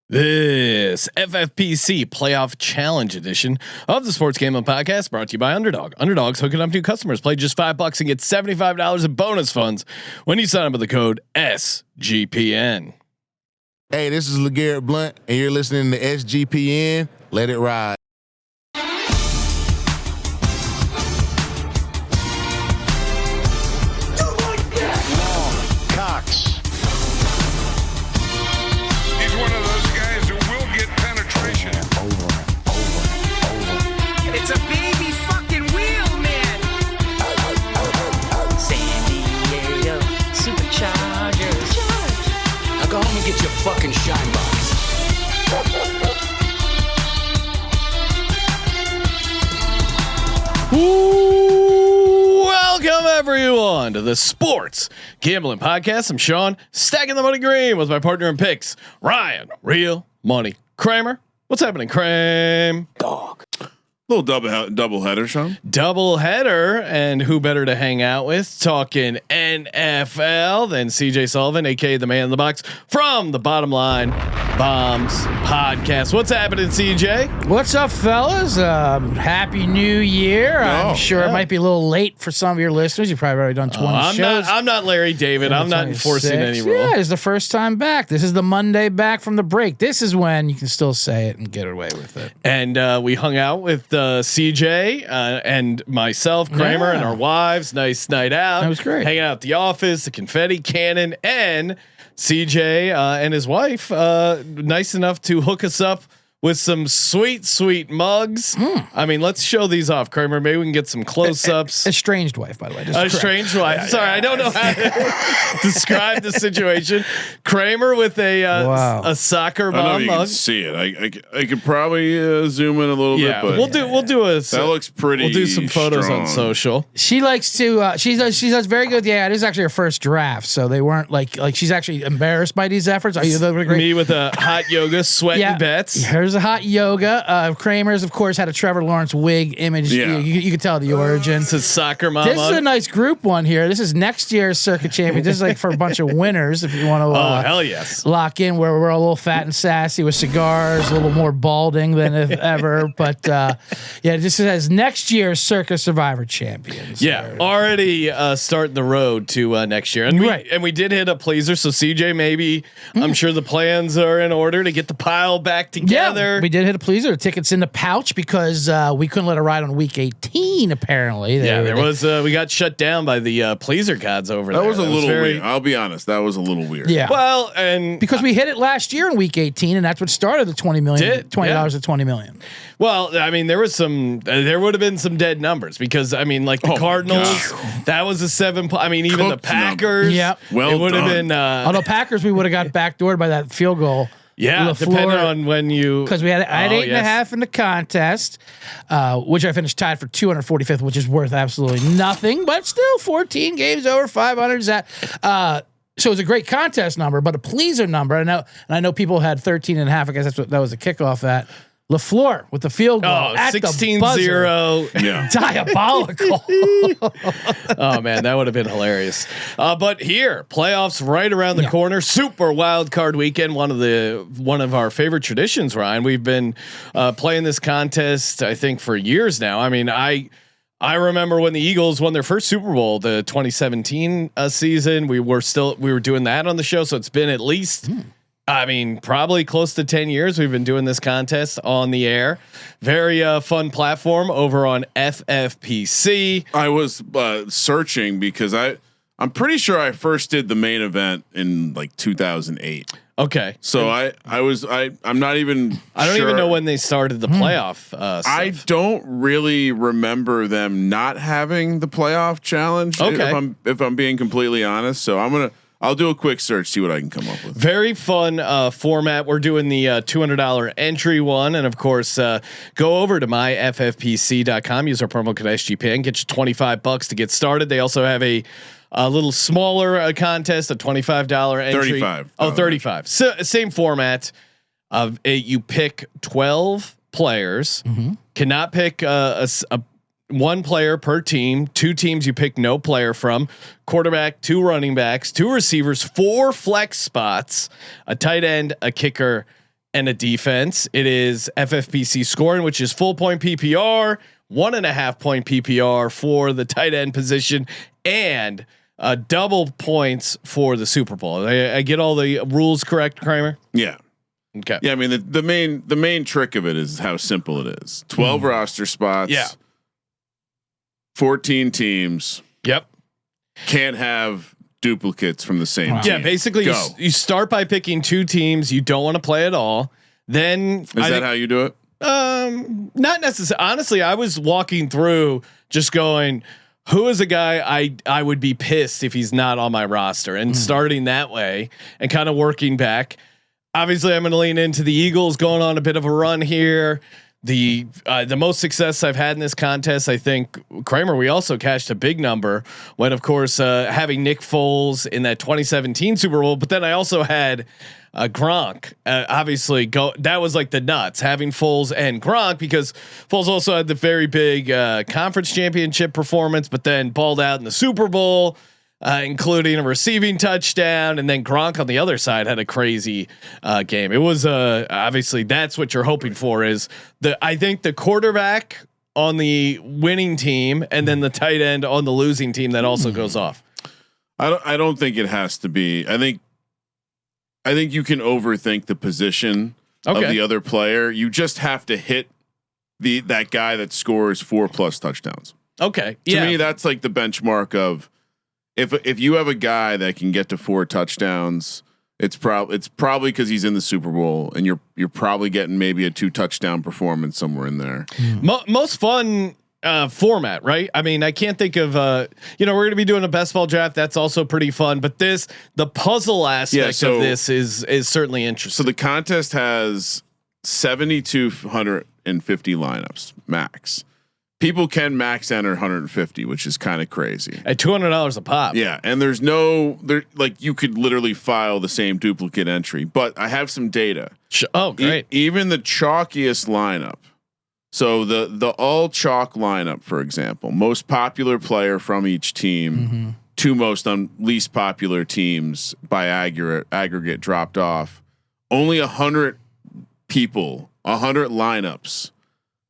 This FFPC Playoff Challenge edition of the Sports Gambling Podcast brought to you by Underdog. Underdog's hooking up new customers. Play just $5 and get $75 in bonus funds when you sign up with the code SGPN. Hey, this is LeGarrette Blunt, and you're listening to SGPN. Let it ride. It's a baby fucking wheel, man. San Diego Superchargers. Now go home and get your fucking shine box. Welcome everyone to the Sports Gambling Podcast. I'm Sean, stacking the money green with my partner in picks, Ryan, Real Money Kramer. What's happening, Kramer? Dog. Little double header, Sean. Double header, and who better to hang out with talking NFL than CJ Sullivan, aka the man in the box from the Bottom Line Bombs podcast. What's happening, CJ? What's up, fellas? Happy New Year. I'm sure it might be a little late for some of your listeners. You've probably already done 20 shows. I'm not Larry David. I'm not enforcing any rule. Yeah, it's the first time back. This is the Monday back from the break. This is when you can still say it and get away with it. And we hung out with CJ and myself, Kramer, and our wives. Nice night out. That was great. Hanging out at the office, the confetti cannon, and CJ and his wife nice enough to hook us up with some sweet mugs. I mean, let's show these off, Kramer. Maybe we can get some close-ups. Estranged wife, by the way. Estranged wife. Yeah, Sorry, I don't know how to describe the situation. Kramer with a soccer mom I know you mug. can see it. I could probably zoom in a little bit, but we'll do a. That looks pretty. We'll do some photos strong. on social. She likes to. She does very good. Yeah, it is actually her first draft, so they weren't like she's actually embarrassed by these efforts. Are you great? Me with a hot yoga, sweating bets. Here's a hot yoga. Kramer's, of course, had a Trevor Lawrence wig image. Yeah. You could tell the origin. It's a soccer mom. This is a nice group one here. This is next year's circuit champion. This is like for a bunch of winners. If you want to, hell yes, lock in where we're a little fat and sassy with cigars, a little more balding than if ever. But this says next year's Circus Survivor champions. Already starting the road to next year, and we did hit a pleaser. So CJ, maybe I'm sure the plans are in order to get the pile back together. Yeah, we did hit a pleaser. The tickets in the pouch because we couldn't let it ride on week 18. Apparently, we got shut down by the pleaser gods over there. That was a little weird. I'll be honest, that was a little weird. Yeah. Well, and because we hit it last year in week 18, and that's what started the $20 million. $20 to $20 million. Well, I mean, there would have been some dead numbers because I mean, like the Cardinals, that was a 7. I mean, even the Packers, it would have been. Although Packers, we would have got backdoored by that field goal. Yeah, depending on when you, because I had 8.5 in the contest, which I finished tied for 245th, which is worth absolutely nothing, but still 14 games over 500 is that. So it was a great contest number, but a pleaser number. I know people had 13.5. I guess that was a kickoff at LaFleur with the field goal. At 16-0. Yeah. Diabolical. Oh man, that would have been hilarious. But here, playoffs right around the corner. Super wild card weekend. One of our favorite traditions, Ryan. We've been playing this contest, I think, for years now. I mean, I remember when the Eagles won their first Super Bowl, the 2017 season. We were doing that on the show, so it's been at least. I mean, probably close to 10 years we've been doing this contest on the air. Very fun platform over on FFPC. I was searching because I'm pretty sure I first did the main event in like 2008. Okay. So I'm not even. I don't even know when they started the playoff. I don't really remember them not having the playoff challenge. Okay. If I'm being completely honest, so I'll do a quick search, see what I can come up with. Very fun format. We're doing the $200 entry one, and of course, go over to myffpc.com. Use our promo code SGPN. Get you $25 to get started. They also have a little smaller contest, a $25 entry. 35. Oh, 35. So, same format. You pick 12 players. Cannot pick one player per team. 2 teams you pick no player from. Quarterback, 2 running backs, 2 receivers, 4 flex spots, a tight end, a kicker, and a defense. It is FFPC scoring, which is full point PPR, 1.5 point PPR for the tight end position, and double points for the Super Bowl. I get all the rules correct, Kramer? Yeah. Okay. Yeah. I mean, the main trick of it is how simple it is. 12 roster spots. Yeah. 14 teams. Yep. Can't have duplicates from the same team. Yeah, basically you start by picking 2 teams you don't want to play at all. Then is that how you do it? Not necessarily. Honestly, I was walking through just going, who is a guy I would be pissed if he's not on my roster, and starting that way and kind of working back. Obviously, I'm going to lean into the Eagles going on a bit of a run here. The most success I've had in this contest, I think, Kramer, we also cashed a big number when, of course, having Nick Foles in that 2017 Super Bowl. But then I also had Gronk. Obviously, that was like the nuts having Foles and Gronk, because Foles also had the very big conference championship performance, but then balled out in the Super Bowl. Including a receiving touchdown, and then Gronk on the other side had a crazy game. It was obviously that's what you're hoping for, is I think the quarterback on the winning team and then the tight end on the losing team that also goes off. I don't think it has to be. I think you can overthink the position of the other player. You just have to hit that guy that scores 4+ touchdowns. Okay. To me, that's like the benchmark of, if you have a guy that can get to 4 touchdowns, it's probably because he's in the Super Bowl, and you're probably getting maybe a 2 touchdown performance somewhere in there. Most fun format, right? I mean, I can't think of we're going to be doing a best ball draft. That's also pretty fun, but the puzzle aspect of this is certainly interesting. So the contest has 7,250 lineups max. People can max enter 150, which is kind of crazy at $200 a pop. Yeah. And there's like you could literally file the same duplicate entry, but I have some data. Oh, great. Even the chalkiest lineup. So the all chalk lineup, for example, most popular player from each team, 2 most least popular teams by aggregate dropped off. Only 100 people, 100 lineups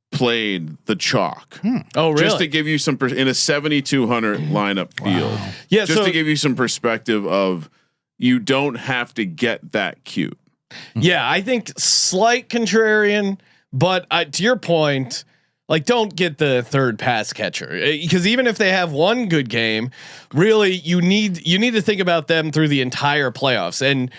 played the chalk. Oh, really? Just to give you some in a 7,200 lineup field. Yeah, just to give you some perspective of, you don't have to get that cute. Yeah, I think slight contrarian, but to your point, like, don't get the third pass catcher, because even if they have one good game, really you need to think about them through the entire playoffs. And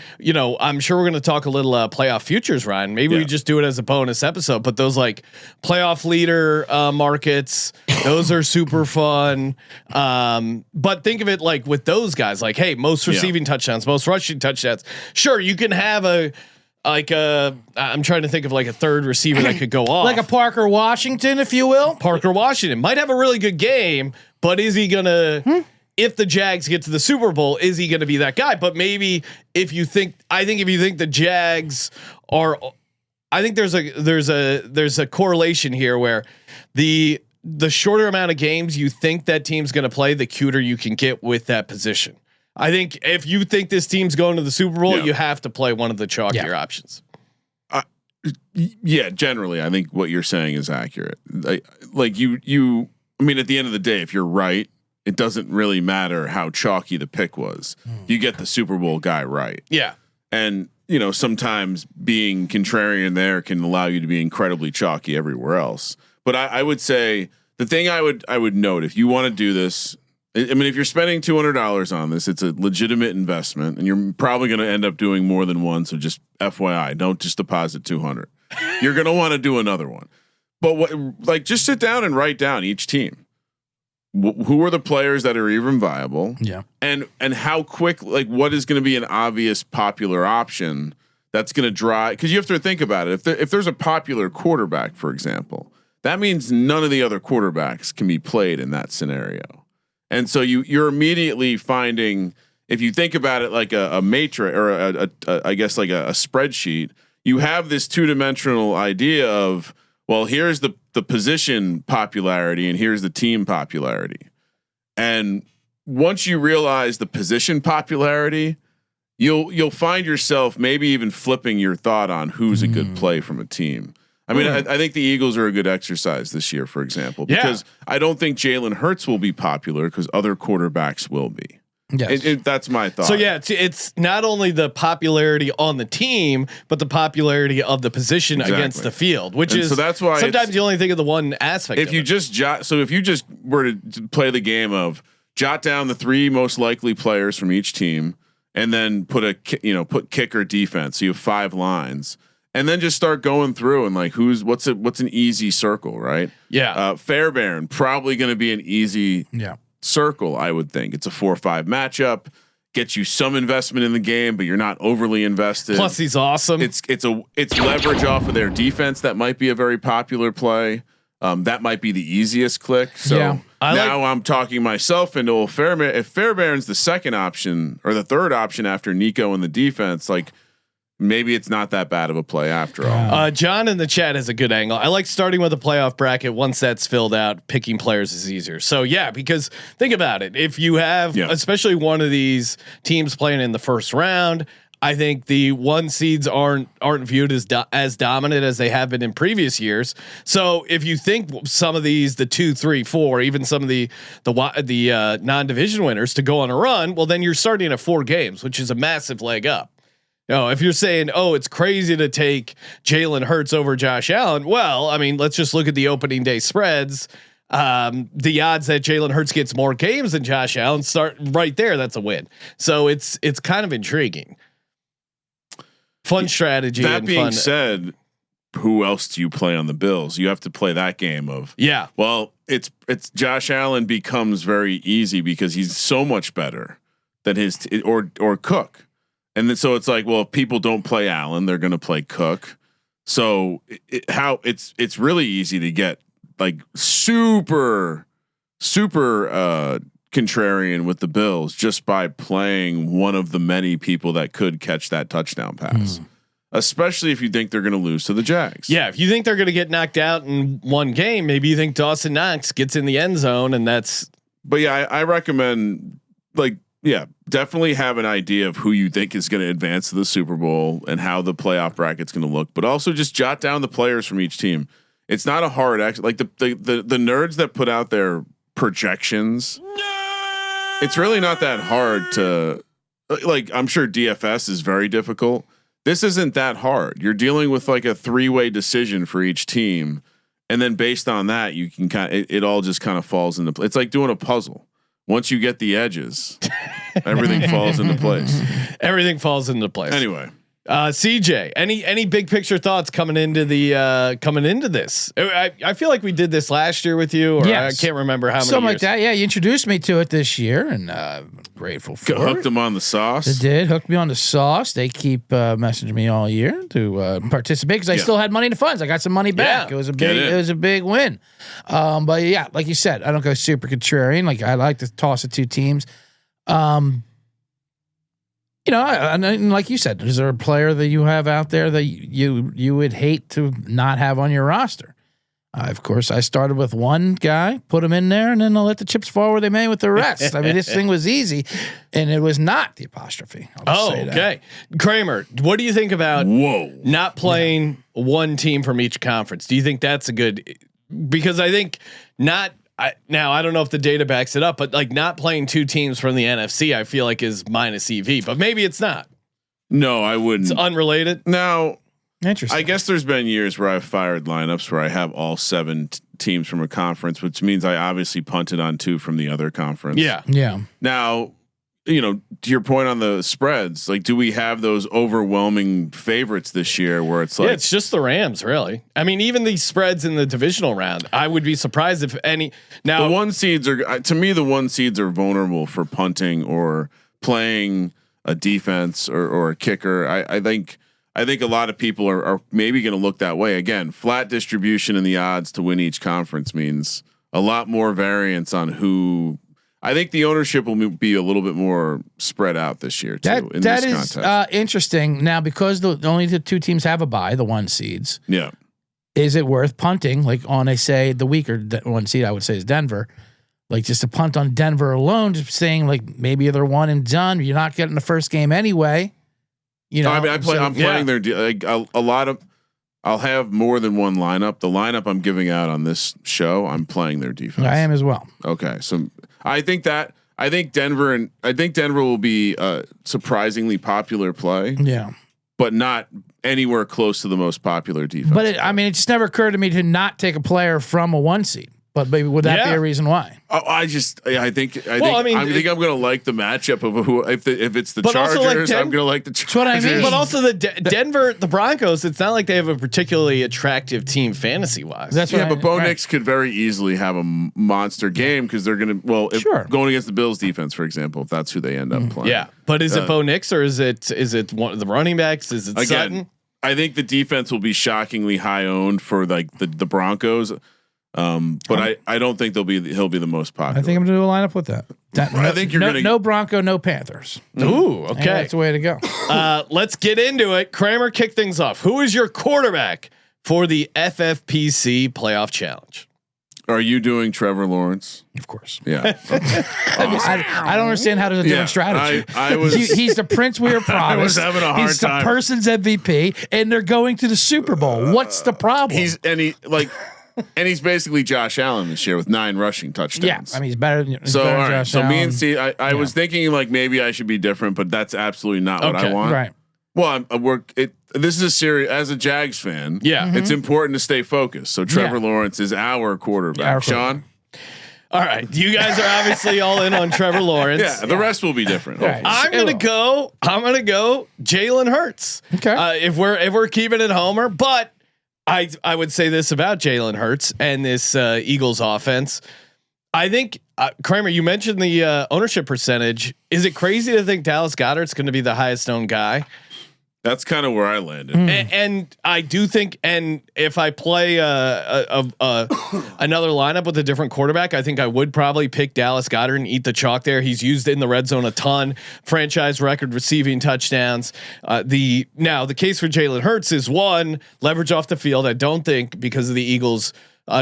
I'm sure we're going to talk a little playoff futures, Ryan. Maybe we just do it as a bonus episode. But those like playoff leader markets, those are super fun. But think of it like with those guys, like, hey, most receiving touchdowns, most rushing touchdowns. Sure, you can have I'm trying to think of like a third receiver that could go off, like a Parker Washington, if you will. Parker Washington might have a really good game, but is he gonna? If the Jags get to the Super Bowl, is he gonna be that guy? But maybe if you think the Jags are, I think there's a correlation here where the shorter amount of games you think that team's gonna play, the cuter you can get with that position. I think if you think this team's going to the Super Bowl, you have to play one of the chalkier options. Yeah, generally, I think what you're saying is accurate. Like you. I mean, at the end of the day, if you're right, it doesn't really matter how chalky the pick was. You get the Super Bowl guy right. Yeah, and sometimes being contrarian there can allow you to be incredibly chalky everywhere else. But I would say the thing I would note, if you want to do this. I mean, if you're spending $200 on this, it's a legitimate investment, and you're probably going to end up doing more than one. So just FYI, don't just deposit 200. You're going to want to do another one. But just sit down and write down each team. Who are the players that are even viable? Yeah. And how quick, what is going to be an obvious popular option that's going to drive? Because you have to think about it. If there's a popular quarterback, for example, that means none of the other quarterbacks can be played in that scenario. And so you're immediately finding, if you think about it like a matrix or I guess like a spreadsheet, you have this 2-dimensional idea of, well, here's the position popularity and here's the team popularity. And once you realize the position popularity, you'll find yourself maybe even flipping your thought on who's a good play from a team. I mean, I think the Eagles are a good exercise this year, for example, because I don't think Jalen Hurts will be popular because other quarterbacks will be. Yes. That's my thought. So yeah, it's not only the popularity on the team, but the popularity of the position against the field, which is so that's why sometimes you only think of the one aspect. If you just if you just were to play the game of jot down the 3 most likely players from each team, and then put kicker, defense, so you have 5 lines. And then just start going through and like what's an easy circle, right? Yeah. Fairbairn probably going to be an easy circle. I would think it's a 4-5 matchup, gets you some investment in the game, but you're not overly invested. Plus he's awesome. It's leverage off of their defense. That might be a very popular play. That might be the easiest click. So I'm talking myself into Fairbairn. If Fairbairn's the second option or the third option after Nico in the defense, like, maybe it's not that bad of a play after all. John in the chat has a good angle. I like starting with a playoff bracket. Once that's filled out, picking players is easier. So yeah, because think about it. If you have, especially one of these teams playing in the first round, I think the 1 seeds aren't viewed as dominant as they have been in previous years. So if you think some of these, the 2, 3, 4, even some of the non-division winners to go on a run, well then you're starting at 4 games, which is a massive leg up. No, if you're saying, it's crazy to take Jalen Hurts over Josh Allen. Well, I mean, let's just look at the opening day spreads. The odds that Jalen Hurts gets more games than Josh Allen start right there. That's a win. So it's kind of intriguing. Fun strategy. That being said, who else do you play on the Bills? You have to play that game of well, it's Josh Allen becomes very easy because he's so much better than his or Cook. And then, so it's like, well, if people don't play Allen, they're going to play Cook. So it's really easy to get like super contrarian with the Bills just by playing one of the many people that could catch that touchdown pass, especially if you think they're going to lose to the Jags. Yeah. If you think they're going to get knocked out in one game, maybe you think Dawson Knox gets in the end zone and that's, but yeah, I recommend definitely have an idea of who you think is going to advance to the Super Bowl and how the playoff bracket's going to look, but also just jot down the players from each team. It's not a hard act. Like the nerds that put out their projections, it's really not that hard to like. I'm sure DFS is very difficult. This isn't that hard. You're dealing with like a 3-way decision for each team. And then based on that, you can it all just kind of falls into place. It's like doing a puzzle. Once you get the edges, everything falls into place. Everything falls into place. Anyway, CJ, any big picture thoughts coming into this? I feel like we did this last year with you, or I can't remember how many. Something years. like that. Yeah, you introduced me to it this year, and I'm grateful for it. Hooked them on the sauce. They did hook me on the sauce. They keep messaging me all year to participate because I still had money in the funds. I got some money back. Yeah. It was a big win. But yeah, like you said, I don't go super contrarian. Like I like to toss the 2 teams. And like you said, is there a player that you have out there that you would hate to not have on your roster? Of course, I started with one guy, put him in there, and then I'll let the chips fall where they may with the rest. I mean, this thing was easy, and it was not the apostrophe. Okay. Kramer, what do you think about not playing one team from each conference? Do you think that's a good? Because I think not. Now I don't know if the data backs it up, but like not playing 2 teams from the NFC, I feel like is minus EV, but maybe it's not. No, I wouldn't. It's unrelated. Now, interesting. I guess there's been years where I've fired lineups where I have all 7 teams from a conference, which means I obviously punted on 2 from the other conference. Yeah. Now, to your point on the spreads, like, do we have those overwhelming favorites this year where it's like, it's just the Rams, really. I mean, even these spreads in the divisional round, I would be surprised if any. Now, the 1 seeds are, to me, the 1 seeds are vulnerable for punting or playing a defense or a kicker. I think a lot of people are maybe going to look that way. Again, flat distribution in the odds to win each conference means a lot more variance on who. I think the ownership will be a little bit more spread out this year too. That is interesting. Now, because only the 2 teams have a bye, the 1 seeds. Yeah. Is it worth punting? Like on, say the weaker 1 seed, I would say is Denver. Like just a punt on Denver alone, just saying like maybe they're one and done. You're not getting the first game anyway. You know, I mean, I'm playing their like a lot of. I'll have more than one lineup. The lineup I'm giving out on this show, I'm playing their defense. I am as well. Okay, so I think Denver will be a surprisingly popular play, Yeah. but not anywhere close to the most popular defense. But it just never occurred to me to not take a player from a 1 seed. But maybe would that be a reason why? Oh, I think I'm going to like the matchup of who if it's the Chargers, I'm going to like the Chargers. That's what I mean. But also the Denver, the Broncos. It's not like they have a particularly attractive team fantasy wise. That's but Bo Nix could very easily have a monster game because they're going to going against the Bills defense, for example, if that's who they end up playing. Yeah, but is it Bo Nix or is it one of the running backs? Is it Sutton? I think the defense will be shockingly high owned for like the Broncos. But I don't think he'll be the most popular. I think I'm gonna do a lineup with that. I think you're gonna no Bronco, no Panthers. Ooh, okay, that's the way to go. Let's get into it. Kramer, kick things off. Who is your quarterback for the FFPC playoff challenge? Are you doing Trevor Lawrence? Of course. Yeah. I don't understand how there's a different strategy. He's the Prince we were promised. I was having a hard He's time. the person's MVP, and they're going to the Super Bowl. What's the problem? He's basically Josh Allen this year with 9 rushing touchdowns. Yeah, I mean he's better. He's so better all than right, Josh so Allen. me and Steve, I was thinking like maybe I should be different, but that's absolutely not what I want. Right. Well, this is a series as a Jags fan. Yeah, it's important to stay focused. So Trevor Lawrence is our quarterback. Sean. All right, you guys are obviously all in on Trevor Lawrence. Yeah, the rest will be different. Right. I'm gonna go Jalen Hurts. Okay. If we're keeping it homer, but I would say this about Jalen Hurts and this Eagles offense. I think Kramer, you mentioned the ownership percentage. Is it crazy to think Dallas Goedert's going to be the highest owned guy? That's kind of where I landed. And I do think, and if I play another lineup with a different quarterback, I think I would probably pick Dallas Goedert and eat the chalk there. He's used in the red zone a ton, franchise record receiving touchdowns. The case for Jalen Hurts is one, leverage off the field. I don't think because of the Eagles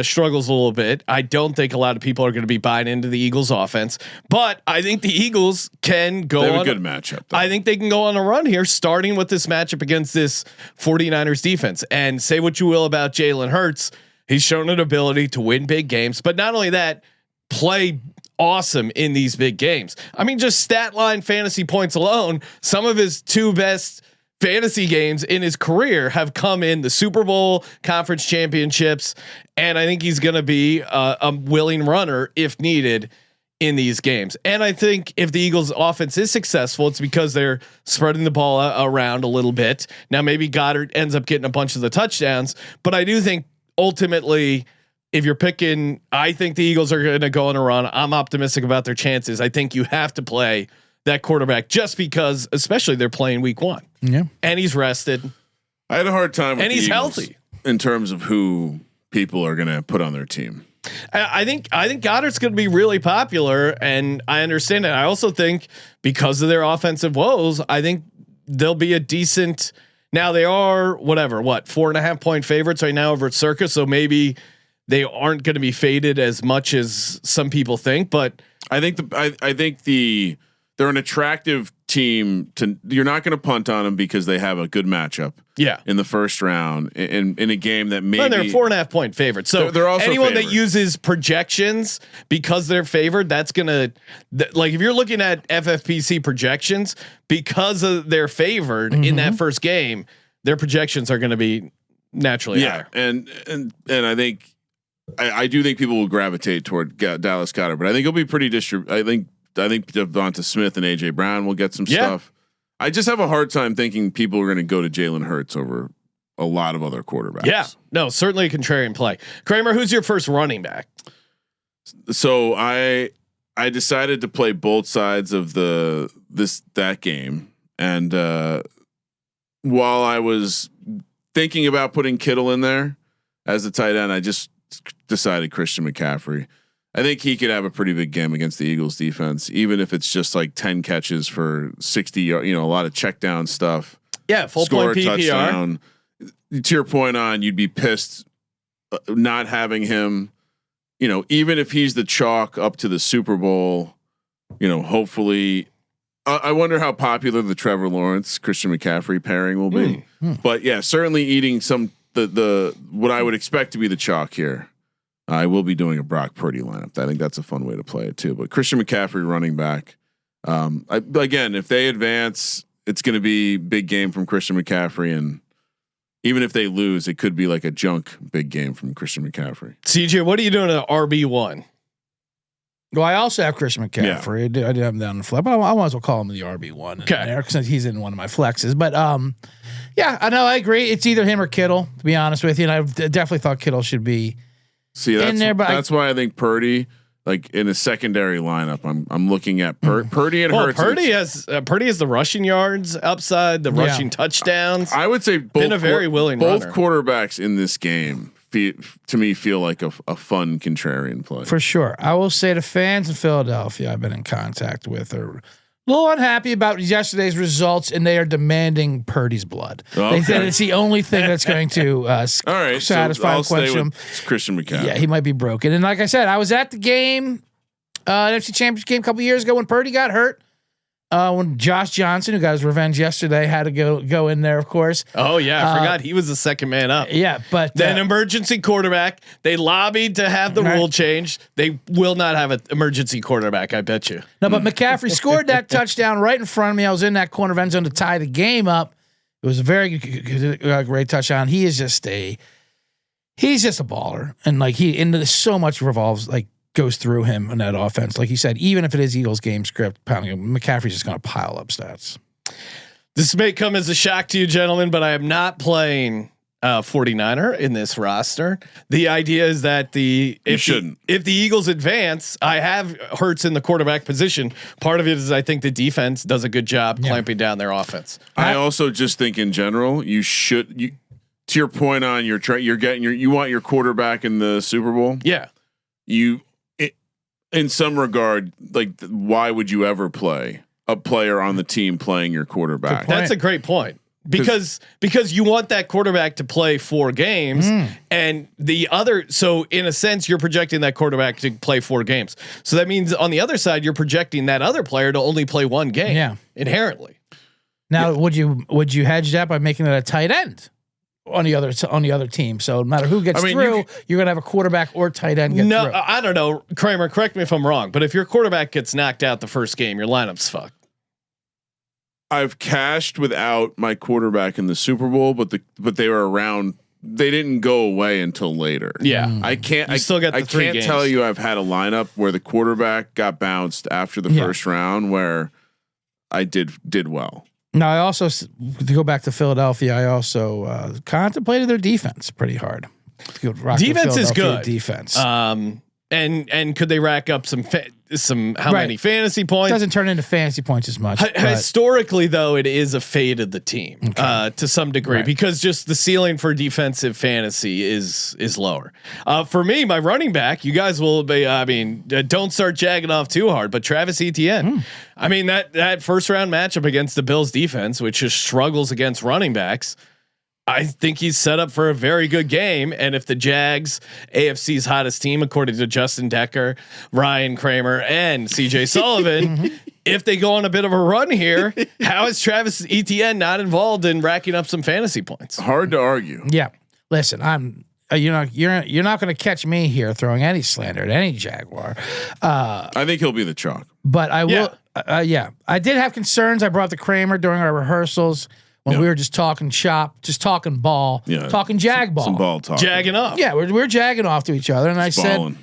struggles a little bit. I don't think a lot of people are going to be buying into the Eagles offense, but I think the Eagles can go they have on a good matchup. Though. I think they can go on a run here, starting with this matchup against this 49ers defense. And say what you will about Jalen Hurts, he's shown an ability to win big games, but not only that, play awesome in these big games. I mean, just stat line fantasy points alone, some of his 2 best fantasy games in his career have come in the Super Bowl, conference championships, and I think he's going to be a willing runner if needed in these games. And I think if the Eagles offense is successful, it's because they're spreading the ball around a little bit. Now maybe Goddard ends up getting a bunch of the touchdowns, but I do think ultimately if you're picking, I think the Eagles are going to go on a run. I'm optimistic about their chances. I think you have to play that quarterback just because, especially they're playing week 1. Yeah. And he's rested. I had a hard time with and the he's Eagles healthy in terms of who people are going to put on their team. I think Goddard's going to be really popular, and I understand it. I also think because of their offensive woes, I think they'll be a decent. Now they are 4.5 point favorites right now over at Circus, so maybe they aren't going to be faded as much as some people think. But I think they're an attractive team to. You're not going to punt on them because they have a good matchup. Yeah, in the first round in a game that maybe they're 4.5 point favorites. So they're also anyone favored. that uses projections because they're favored, that's gonna like if you're looking at FFPC projections because of they're favored in that first game, their projections are going to be naturally higher. And I think I do think people will gravitate toward Dallas Goedert, but I think it'll be pretty I think Devonta Smith and AJ Brown will get some stuff. I just have a hard time thinking people are going to go to Jalen Hurts over a lot of other quarterbacks. Yeah, no, certainly a contrarian play. Kramer, who's your first running back? So I decided to play both sides of that game, and while I was thinking about putting Kittle in there as a tight end, I just decided Christian McCaffrey. I think he could have a pretty big game against the Eagles defense, even if it's just like 10 catches for 60, a lot of check down stuff. Yeah. Full Score point PPR. touchdown. To your point on, you'd be pissed not having him even if he's the chalk up to the Super Bowl, hopefully. I wonder how popular the Trevor Lawrence Christian McCaffrey pairing will be. But yeah, certainly eating some the what I would expect to be the chalk here. I will be doing a Brock Purdy lineup. I think that's a fun way to play it too. But Christian McCaffrey running back. Again, if they advance, it's going to be big game from Christian McCaffrey, and even if they lose, it could be like a junk big game from Christian McCaffrey. CJ, what are you doing at RB1? Well, I also have Christian McCaffrey. I did have him down in the flex, but I might as well call him the RB1 there since he's in one of my flexes. But yeah, I know I agree. It's either him or Kittle, to be honest with you. And I definitely thought Kittle should be in there. But that's why I think Purdy, like in a secondary lineup, I'm looking at Purdy and Hurts. Purdy has the rushing yards upside, the rushing touchdowns. I would say been a very willing both runner. Quarterbacks in this game feel like a fun contrarian play for sure. I will say the fans in Philadelphia I've been in contact with are a little unhappy about yesterday's results, and they are demanding Purdy's blood. Okay. They said it's the only thing that's going to satisfy question. Christian McCaffrey. Yeah, he might be broken. And like I said, I was at the game, NFC Championship game a couple years ago when Purdy got hurt. When Josh Johnson, who got his revenge yesterday, had to go in there, of course. Oh yeah, I forgot he was the second man up. Yeah, but then emergency quarterback. They lobbied to have the rule changed. They will not have an emergency quarterback. I bet you. No, but McCaffrey scored that touchdown right in front of me. I was in that corner of end zone to tie the game up. It was a very great touchdown. He's just a baller, and so much revolves goes through him in that offense. Like you said, even if it is Eagles game script pounding him, McCaffrey's just going to pile up stats. This may come as a shock to you, gentlemen, but I am not playing 49er in this roster. The idea is that if the Eagles advance, I have Hurts in the quarterback position. Part of it is I think the defense does a good job clamping down their offense. I also just think in general, you to your point on you want your quarterback in the Super Bowl. Yeah. In some regard, why would you ever play a player on the team playing your quarterback? That's a great point. Because you want that quarterback to play 4 games, and so in a sense you're projecting that quarterback to play 4 games. So that means on the other side you're projecting that other player to only play 1 game. Inherently. Now would you hedge that by making it a tight end on the other team? So no matter who gets through, you're gonna have a quarterback or tight end get through. I don't know, Kramer, correct me if I'm wrong, but if your quarterback gets knocked out the first game, your lineup's fucked. I've cashed without my quarterback in the Super Bowl, but they were around. They didn't go away until later. Yeah, I can't. I still got. I can't tell you I've had a lineup where the quarterback got bounced after the first round where I did well. Now I also, to go back to Philadelphia, I also contemplated their defense pretty hard. Defense is good. Defense. And could they rack up many fantasy points? It doesn't turn into fantasy points as much. Historically, though, it is a fade of the team to some degree because just the ceiling for defensive fantasy is lower. For me, my running back, you guys will be. Don't start jagging off too hard, but Travis Etienne. I mean that first round matchup against the Bills defense, which just struggles against running backs. I think he's set up for a very good game. And if the Jags, AFC's hottest team, according to Justin Decker, Ryan Kramer, and CJ Sullivan, if they go on a bit of a run here, how is Travis Etienne not involved in racking up some fantasy points? Hard to argue. Yeah. Listen, you're not going to catch me here throwing any slander at any Jaguar. I think he'll be the chalk. But I will. I did have concerns. I brought the Kramer during our rehearsals. When we were just talking shop, just talking ball, talking jag ball, some ball talk, jagging off. Yeah, we're jagging off to each other, and I said,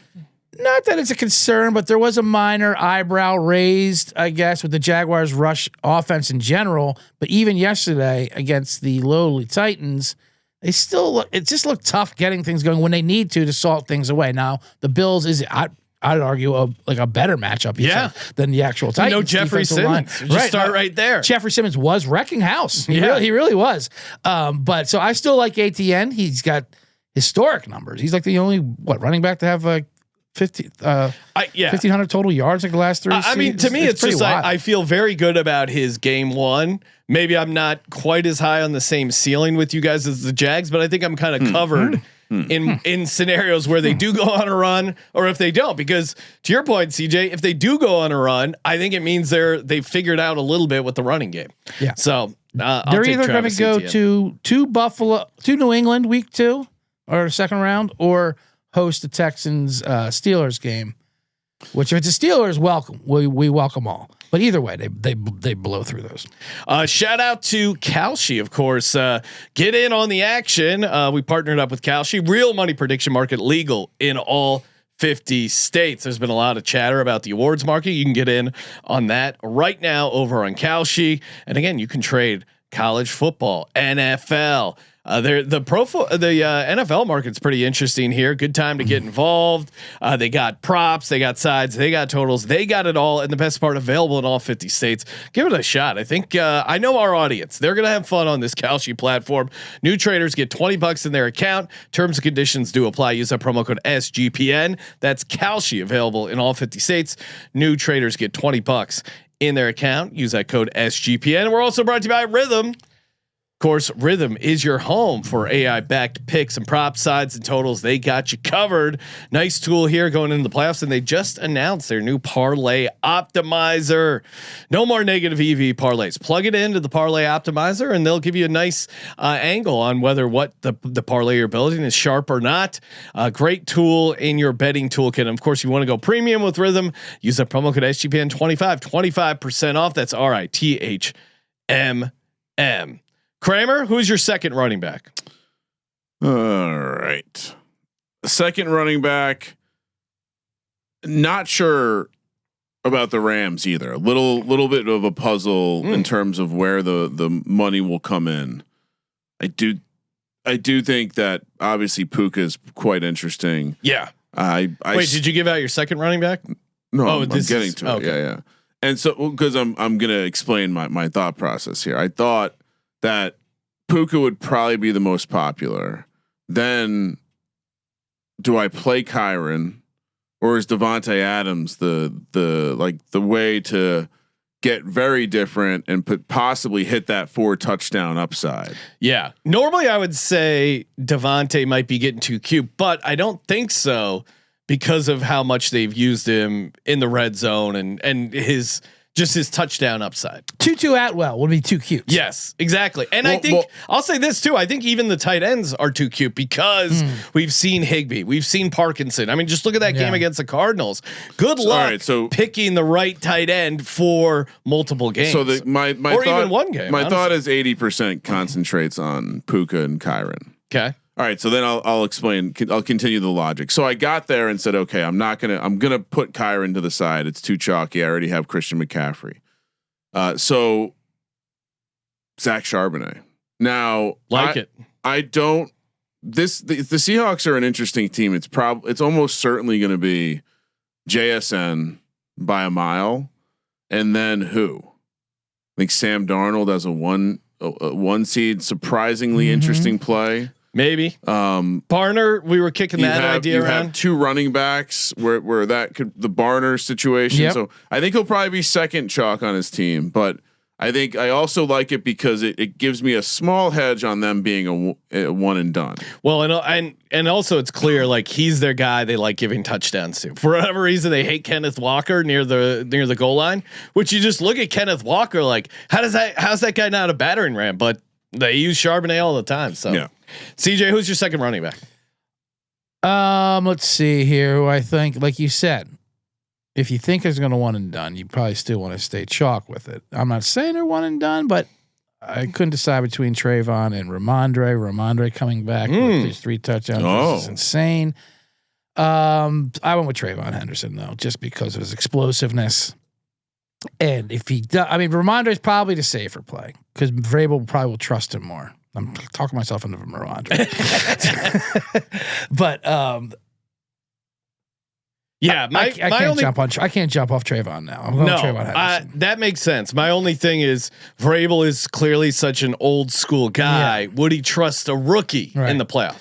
not that it's a concern, but there was a minor eyebrow raised, I guess, with the Jaguars' rush offense in general. But even yesterday against the lowly Titans, it just looked tough getting things going when they need to salt things away. Now the Bills I'd argue a better matchup, than the actual Titans. Jeffrey Simmons, start right there. Jeffrey Simmons was wrecking house. He really was. But so I still like ATN. He's got historic numbers. He's like the only running back to have 1,500 total yards in the last 3 seasons. I mean, to me, it's just I feel very good about his game one. Maybe I'm not quite as high on the same ceiling with you guys as the Jags, but I think I'm kind of covered in scenarios where they do go on a run or if they don't. Because to your point, CJ, if they do go on a run, I think it means they've figured out a little bit with the running game. Yeah. So they're either going to go to New England week 2 or second round, or host the Texans Steelers game. Which if it's a Steelers, welcome. We welcome all. But either way, they blow through those. Shout out to Kalshi, of course. Get in on the action. We partnered up with Kalshi, real money prediction market, legal in all 50 states. There's been a lot of chatter about the awards market. You can get in on that right now over on Kalshi. And again, you can trade college football, NFL. The NFL market's pretty interesting here. Good time to get involved. They got props, they got sides, they got totals, they got it all. And the best part, available in all 50 states. Give it a shot. I think I know our audience. They're gonna have fun on this Kalshi platform. New traders get $20 in their account. Terms and conditions do apply. Use that promo code SGPN. That's Kalshi, available in all 50 states. New traders get $20 in their account. Use that code SGPN. And we're also brought to you by Rhythm. Of course, Rhythm is your home for AI-backed picks and prop sides and totals. They got you covered. Nice tool here going into the playoffs, and they just announced their new parlay optimizer. No more negative EV parlays. Plug it into the parlay optimizer, and they'll give you a nice angle on whether what the parlay you're building is sharp or not. Great tool in your betting toolkit. And of course, you want to go premium with Rhythm. Use the promo code SGPN 25% off. That's RITHMM. Kramer, who's your second running back? All right. Second running back. Not sure about the Rams either. A little bit of a puzzle in terms of where the money will come in. I do think that obviously Puka is quite interesting. Yeah. Wait, did you give out your second running back? No, I'm getting to it. Okay. Yeah. And so, because I'm going to explain my thought process here. I thought that Puka would probably be the most popular. Then do I play Kyron, or is Devontae Adams the way to get very different and possibly hit that 4 touchdown upside? Yeah. Normally I would say Devontae might be getting too cute, but I don't think so because of how much they've used him in the red zone and his touchdown upside. Tutu Atwell would be too cute. Yes, exactly. And I think I'll say this too. I think even the tight ends are too cute because we've seen Higbee, we've seen Parkinson. I mean, just look at that game against the Cardinals. Good luck picking the right tight end for multiple games. So my thought, even one game. My thought is 80% concentrates on Puka and Kyron. Okay. All right, so then I'll explain. I'll continue the logic. So I got there and said, okay, I'm gonna put Kyron to the side. It's too chalky. I already have Christian McCaffrey. So Zach Charbonnet. Now, I don't. The Seahawks are an interesting team. It's almost certainly going to be JSN by a mile, and then who? I think Sam Darnold as a one seed, surprisingly interesting play. Maybe Barner. We were kicking that idea around. You have 2 running backs where that could the Barner situation. Yep. So I think he'll probably be second chalk on his team, but I think I also like it because it gives me a small hedge on them being a one and done. Well, and also it's clear like he's their guy they like giving touchdowns to. For whatever reason, they hate Kenneth Walker near the goal line. Which you just look at Kenneth Walker like how's that guy not a battering ram? But they use Charbonnet all the time. So yeah. CJ, who's your second running back? Let's see here. Who I think, like you said, if you think it's going to one and done, you probably still want to stay chalk with it. I'm not saying they're one and done, but I couldn't decide between Trayvon and Ramondre. Ramondre coming back with these 3 touchdowns. This is insane. I went with Trayvon Henderson though, just because of his explosiveness. And if he does, I mean, Ramondre is probably the safer play because Vrabel probably will trust him more. I'm talking myself into Ramondre. But Yeah, I can't jump on. I can't jump off Trayvon now. I'm going Trayvon Henderson. That makes sense. My only thing is Vrabel is clearly such an old school guy. Yeah. Would he trust a rookie in the playoff?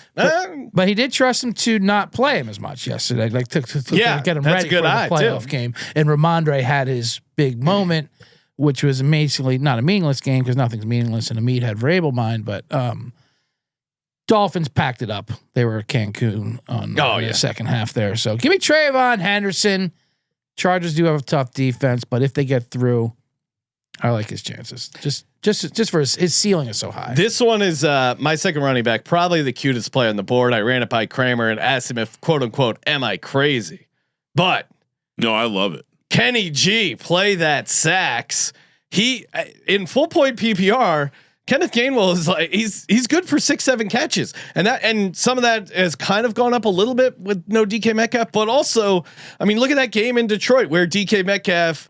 But he did trust him to not play him as much yesterday, like to get him that's ready a good for the eye, playoff too. game. And Ramondre had his big moment, which was amazingly not a meaningless game because nothing's meaningless in a meathead Vrabel mind. But Dolphins packed it up. They were at Cancun on the second half there. So give me Trayvon Henderson. Chargers do have a tough defense, but if they get through, I like his chances. Just for his ceiling is so high. This one is my second running back, probably the cutest player on the board. I ran it by Kramer and asked him if quote unquote, am I crazy? But No, I love it. Kenny G, play that sacks. He in full point PPR. Kenneth Gainwell is like he's good for 6-7 catches, and some of that has kind of gone up a little bit with no DK Metcalf, but also, I mean, look at that game in Detroit where DK Metcalf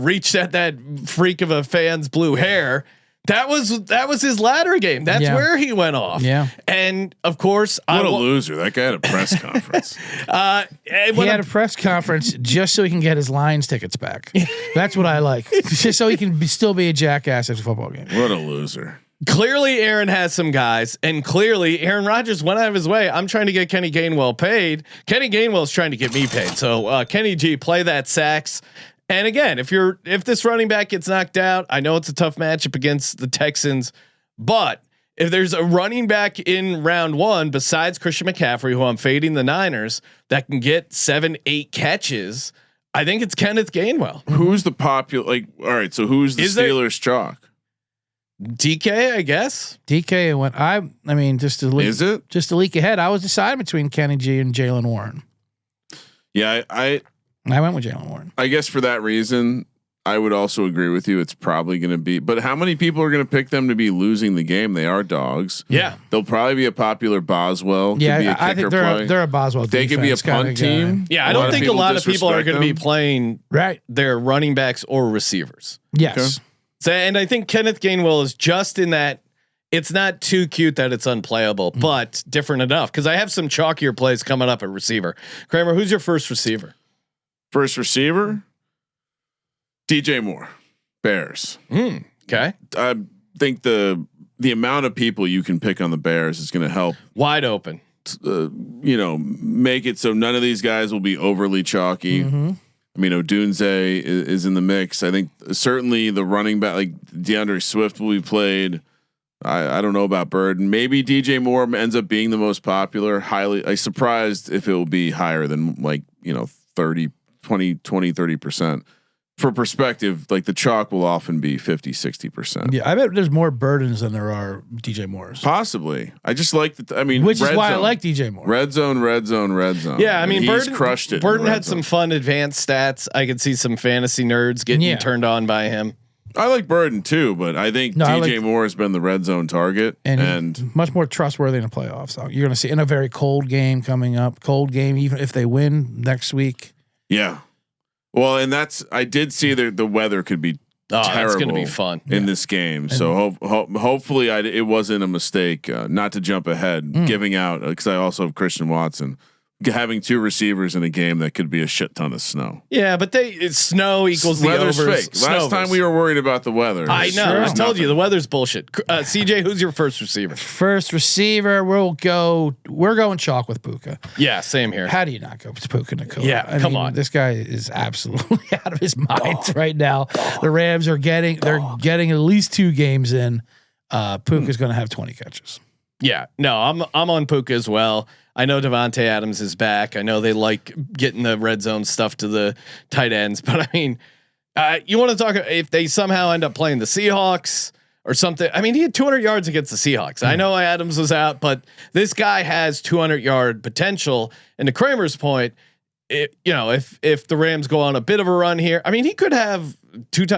reached at that freak of a fan's blue hair. That was his ladder game. That's where he went off. Yeah, and of course, what a loser! That guy had a press conference. He had a press conference just so he can get his Lions tickets back. That's what I like, just so he can still be a jackass at a football game. What a loser! Clearly, Aaron has some guys, and clearly, Aaron Rodgers went out of his way. I'm trying to get Kenny Gainwell paid. Kenny Gainwell is trying to get me paid. So, Kenny G, play that sacks. And again, if this running back gets knocked out, I know it's a tough matchup against the Texans, but if there's a running back in round one besides Christian McCaffrey, who I'm fading the Niners, that can get 7-8 catches, I think it's Kenneth Gainwell. Who's the popular? All right, so who's the Steelers chalk? DK, I guess. DK went. I mean, just to leak, Is it just to leak ahead? I was deciding between Kenny G and Jalen Warren. Yeah, I went with Jalen Warren. I guess for that reason, I would also agree with you. It's probably going to be, but how many people are going to pick them to be losing the game? They are dogs. Yeah, they'll probably be a popular Boswell. Yeah, could be a I think they're a Boswell. They could be a punt team. Yeah, I don't think a lot of people are going to be playing their running backs or receivers. Yes. Okay. So, and I think Kenneth Gainwell is just in that. It's not too cute that it's unplayable, but different enough because I have some chalkier plays coming up at receiver. Kramer, who's your first receiver? First receiver, DJ Moore, Bears. Okay, I think the amount of people you can pick on the Bears is going to help. Wide open. Make it so none of these guys will be overly chalky. I mean, Odunze is in the mix. I think certainly the running back like DeAndre Swift will be played. I don't know about Bird. Maybe DJ Moore ends up being the most popular. I'm surprised if it will be higher than 30%. For perspective, like the chalk will often be 50-60%. Yeah, I bet there's more Burdens than there are DJ Moores. Possibly. I just like that. I mean, which is why I like DJ Moore. Red zone. Yeah, I mean, he's crushed it. Burton had some fun advanced stats. I could see some fantasy nerds getting turned on by him. I like Burden too, but I think DJ Moore has been the red zone target and much more trustworthy in the playoffs. So you're going to see in a very cold game coming up. Cold game, even if they win next week. Yeah. Well, and I did see the weather could be terrible. It's going to be fun in this game. And so hopefully it wasn't a mistake not to jump ahead, giving out because I also have Christian Watson. Having two receivers in a game that could be a shit ton of snow. Yeah, but snow equals the overs. Fake. Last time we were worried about the weather. I know. Sure. I told you the weather's bullshit. CJ, who's your first receiver? First receiver, we're going chalk with Puka. Yeah, same here. How do you not go with Puka Nacua? Yeah, come on. This guy is absolutely out of his mind right now. The Rams are getting at least 2 games in. Puka's going to have 20 catches. Yeah, no, I'm on Puka as well. I know Devontae Adams is back. I know they like getting the red zone stuff to the tight ends, but I mean, you want to talk if they somehow end up playing the Seahawks or something. I mean, he had 200 yards against the Seahawks. I know Adams was out, but this guy has 200-yard potential. And to Kramer's point, if the Rams go on a bit of a run here, I mean, he could have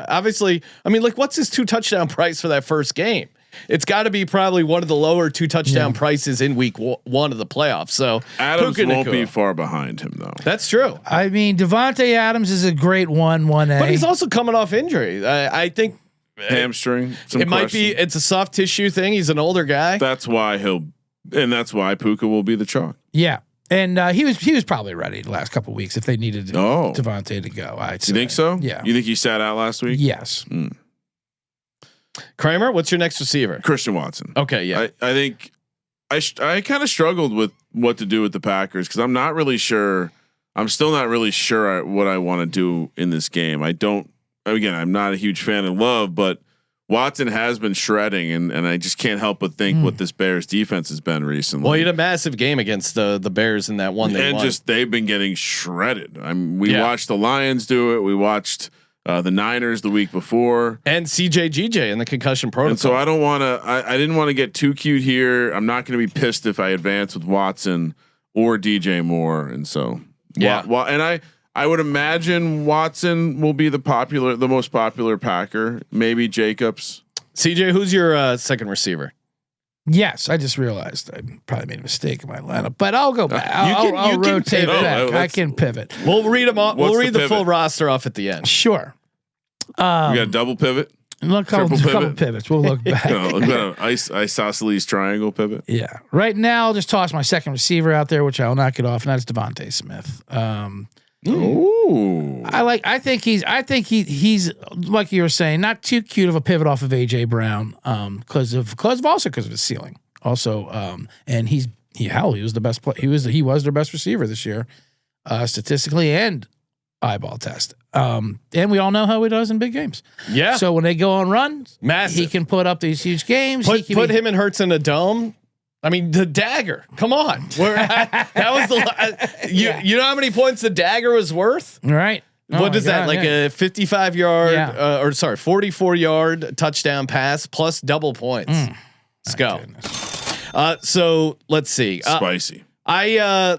obviously. I mean, like, what's his 2 touchdown price for that first game? It's got to be probably one of the lower 2 touchdown prices in week 1 of the playoffs. So Adams won't be far behind him though. That's true. I mean, Devontae Adams is a great 1A, but he's also coming off injury. I think hamstring. It's a soft tissue thing. He's an older guy. That's why Puka will be the chalk. Yeah. And he was probably ready the last couple of weeks if they needed Devontae to go. I'd say. You think so? Yeah. You think he sat out last week? Yes. Kramer, what's your next receiver? Christian Watson. Okay, yeah. I think I kind of struggled with what to do with the Packers because I'm not really sure. I'm still not really sure what I want to do in this game. I'm not a huge fan of Love, but Watson has been shredding, and I just can't help but think what this Bears defense has been recently. Well, he had a massive game against the Bears in that one. They've been getting shredded. We watched the Lions do it. We watched the Niners the week before, and CJGJ in the concussion protocol. And so I don't want to. I didn't want to get too cute here. I'm not going to be pissed if I advance with Watson or DJ Moore, and so and I would imagine Watson will be the most popular Packer. Maybe Jacobs. CJ, who's your second receiver? Yes, I just realized I probably made a mistake in my lineup, but I'll go back. I'll rotate back. I can pivot. We'll read them off. We'll read the full roster off at the end. Sure. We got a double pivot. Look, couple pivots. We'll look back. Isosceles triangle pivot. Yeah. Right now, I'll just toss my second receiver out there, which I will not get off, and that's Devontae Smith. Ooh. I think he's like you were saying, not too cute of a pivot off of AJ Brown, because of his ceiling. Also, and he was the best he was their best receiver this year, statistically and eyeball test. And we all know how he does in big games. Yeah. So when they go on runs, massive, he can put up these huge games. Put him and Hurts in a dome. I mean, the dagger. Come on, that was you know how many points the dagger was worth? Right. What is that? Like a 55 yard, 44 yard touchdown pass plus double points. Let's go. So let's see. Spicy. My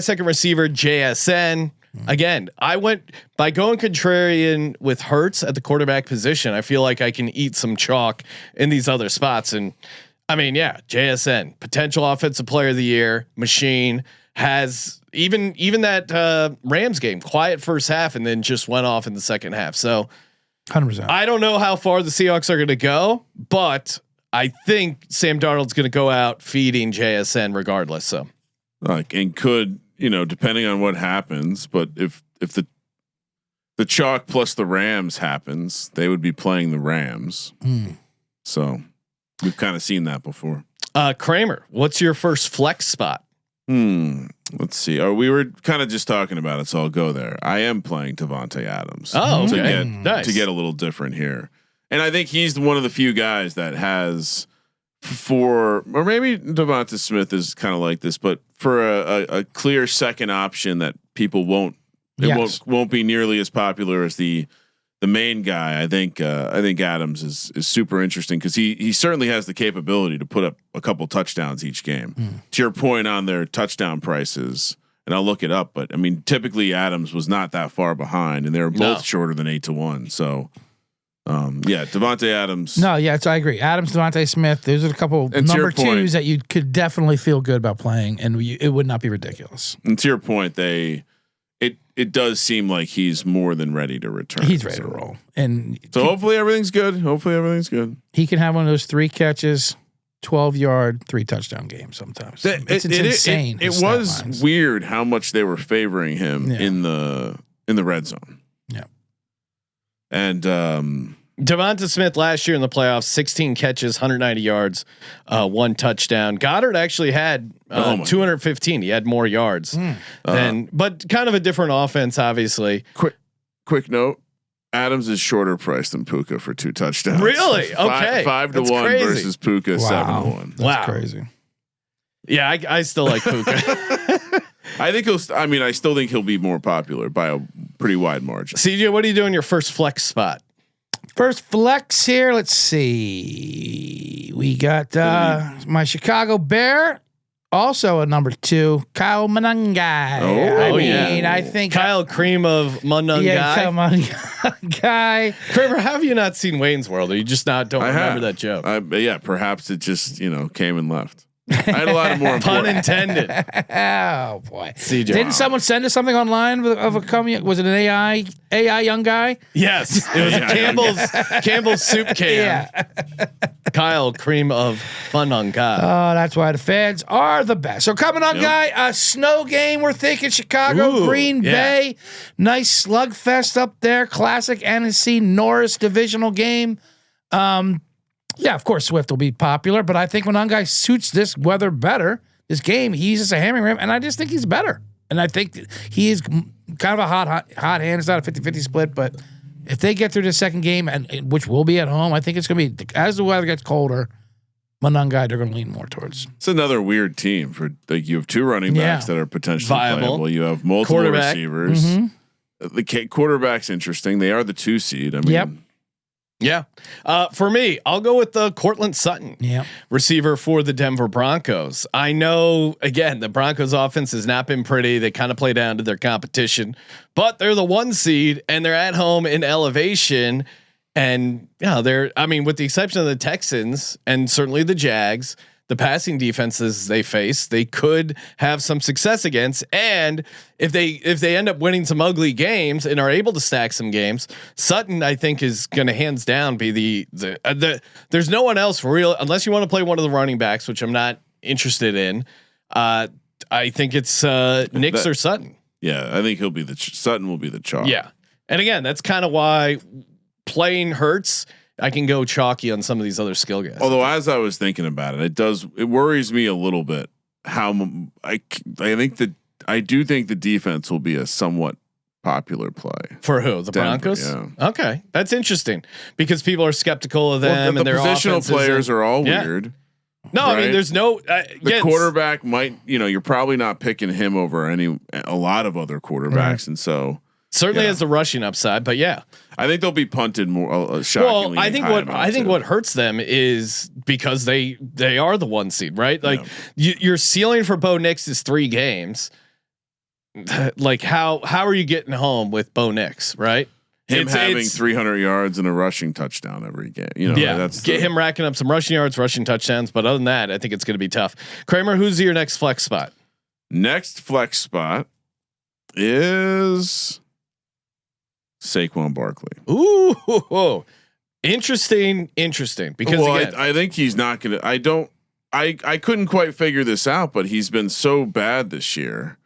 second receiver, JSN. Again, I went by going contrarian with Hurts at the quarterback position. I feel like I can eat some chalk in these other spots. And I mean, yeah, JSN, potential offensive player of the year, machine, has even that Rams game, quiet first half, and then just went off in the second half. So 100%. I don't know how far the Seahawks are going to go, but I think Sam Darnold's going to go out feeding JSN regardless. So and could, depending on what happens, but if the chalk plus the Rams happens, they would be playing the Rams. So we've kind of seen that before. Kramer, what's your first flex spot? Let's see. We were kind of just talking about it, so I'll go there. I am playing Devontae Adams. Oh, okay. To get a little different here, and I think he's one of the few guys that has or maybe Devonta Smith is kind of like this, but for a clear second option that people won't be nearly as popular as the main guy. I think Adams is super interesting because he certainly has the capability to put up a couple touchdowns each game. To your point on their touchdown prices, and I'll look it up, but I mean, typically Adams was not that far behind, and they were both shorter than 8-1. So, Devontae Adams. No, I agree. Adams, Devontae Smith. Those are a couple number twos that you could definitely feel good about playing, and it would not be ridiculous. And to your point, it does seem like he's more than ready to return. He's ready to roll, and so hopefully everything's good. He can have one of those 3 catches, 12-yard, 3 touchdown games. Sometimes it's insane. It was weird how much they were favoring him in the red zone. Yeah, and Devonta Smith last year in the playoffs, 16 catches, 190 yards, 1 touchdown. Goddard actually had 215. He had more yards but kind of a different offense, obviously. Quick note: Adams is shorter priced than Puka for 2 touchdowns. Really? Okay, 5-1 versus Puka 7-1. That's crazy. Yeah, I still like Puka. I think I still think he'll be more popular by a pretty wide margin. CJ, what are you doing your first flex spot? First flex here. Let's see. We got my Chicago Bear, also a number 2, Kyle Monangai. I think Kyle Cream of Monangai. Yeah, Kyle Monangai. Kramer, have you not seen Wayne's World? Or you just don't remember that joke? Perhaps it just came and left. I had a lot of more Pun important. intended. Oh boy. CJ. Didn't someone send us something online of a coming? Was it an AI young guy? Yes, it was Yeah. Campbell's soup can. Yeah. Kyle, cream of fun on God. Oh, that's why the fans are the best. So coming on, Yep. guy, a snow game. We're thinking Chicago, Ooh, Green yeah. Bay. Nice slugfest up there. Classic NFC Norris divisional game. Yeah, of course Swift will be popular, but I think when guy suits this weather better, this game, he uses a hammering ram, and I just think he's better. And I think he is kind of a hot hand. It's not a 50-50 split, but if they get through the second game, and which will be at home, I think it's going to be, as the weather gets colder, Monangai, they're going to lean more towards. It's another weird team for like you have two running backs that are potentially Viable. playable. You have multiple Quarterback. receivers. Mm-hmm. The quarterback's interesting. They are the 2 seed. I mean, Yep. Yeah. For me, I'll go with Cortland Sutton, Yeah. receiver for the Denver Broncos. I know, again, the Broncos offense has not been pretty. They kind of play down to their competition, but they're the 1 seed and they're at home in elevation. And I mean, with the exception of the Texans and certainly the Jags, the passing defenses they face, they could have some success against. And if they end up winning some ugly games and are able to stack some games, Sutton, I think, is going to hands down be the there's no one else real unless you want to play one of the running backs, which I'm not interested in. I think it's Nix or Sutton. Yeah, I think he'll be Sutton will be the chalk. Yeah, and again, that's kind of why playing hurts. I can go chalky on some of these other skill guys. Although, as I was thinking about it, it worries me a little bit how I do think the defense will be a somewhat popular play For who? The Denver, Broncos? yeah. Okay, that's interesting because people are skeptical of them and their positional offenses players and- are all Yeah. weird. No, I mean, right? there's no The quarterback might, you're probably not picking him over a lot of other quarterbacks, Right. and so certainly yeah. has the rushing upside, but yeah. I think they'll be punted more. Shockingly, Well, I think what hurts them is because they are the 1 seed, right? Like your ceiling for Bo Nix is 3 games. Like how are you getting home with Bo Nix, right? Him having 300 yards and a rushing touchdown every game. Get him racking up some rushing yards, rushing touchdowns. But other than that, I think it's going to be tough. Kramer, who's your next flex spot? Next flex spot is Saquon Barkley. Ooh, interesting. Because again, I think he's not gonna. I couldn't quite figure this out, but he's been so bad this year.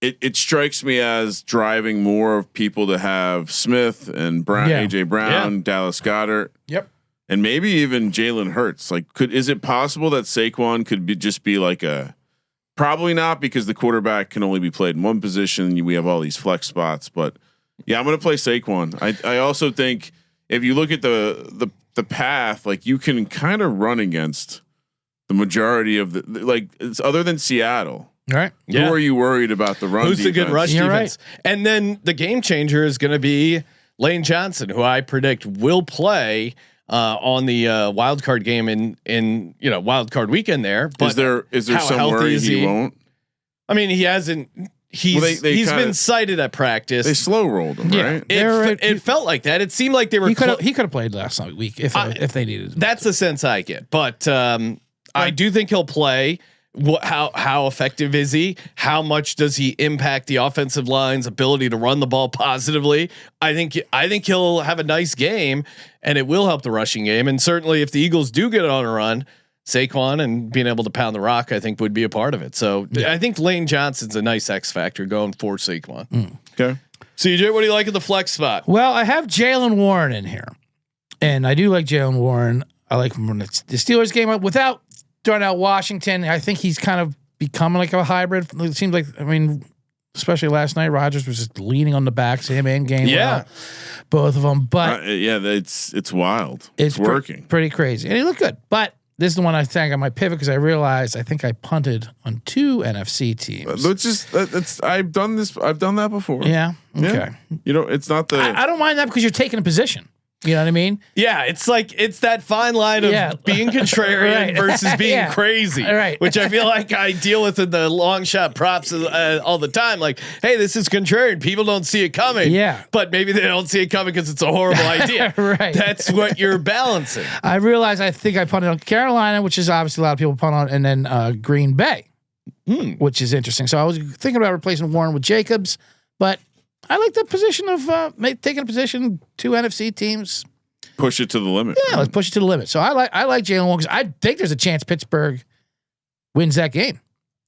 It strikes me as driving more of people to have Smith and Brown, AJ Brown, Dallas Goedert. Yep. And maybe even Jalen Hurts. Like, is it possible that Saquon could just be like probably not, because the quarterback can only be played in one position. We have all these flex spots, but yeah, I'm going to play Saquon. I also think if you look at the path, like you can kind of run against the majority of it's other than Seattle. All right. Who are you worried about the run? Who's the good rush You're defense? Right. And then the game changer is going to be Lane Johnson, who I predict will play on the wild card game in wild card weekend there. But is there some worry he won't? I mean, he hasn't. He's been cited at practice. They slow rolled him, right? It felt like that. It seemed like they were. He could have played last week if they needed. That's the sense I get, but I do think he'll play. How effective is he? How much does he impact the offensive line's ability to run the ball positively? I think he'll have a nice game, and it will help the rushing game. And certainly, if the Eagles do get on a run, Saquon and being able to pound the rock, I think would be a part of it. So I think Lane Johnson's a nice X factor going for Saquon. Okay, CJ, what do you like at the flex spot? Well, I have Jalen Warren in here, and I do like Jalen Warren. I like him when it's the Steelers game without throwing out Washington. I think he's kind of becoming like a hybrid. It seems like, especially last night, Rodgers was just leaning on the backs of him and Gainwell, both of them. But it's wild. It's working pretty crazy, and he looked good. But this is the one I think I might pivot because I realized I think I punted on 2 NFC teams. I've done this. I've done that before. Yeah. Okay. Yeah. It's not the. I don't mind that because you're taking a position. You know what I mean? Yeah, it's that fine line of being contrarian Right. versus being crazy, Right. which I feel like I deal with in the long shot props all the time. Like, hey, this is contrarian. People don't see it coming. Yeah. But maybe they don't see it coming because it's a horrible idea. Right. That's what you're balancing. I realized I think I punted on Carolina, which is obviously a lot of people punt on, and then Green Bay, which is interesting. So I was thinking about replacing Warren with Jacobs, but I like the position of taking a position, 2 NFC teams. Push it to the limit. Yeah, let's push it to the limit. So I like Jalen Warren because I think there's a chance Pittsburgh wins that game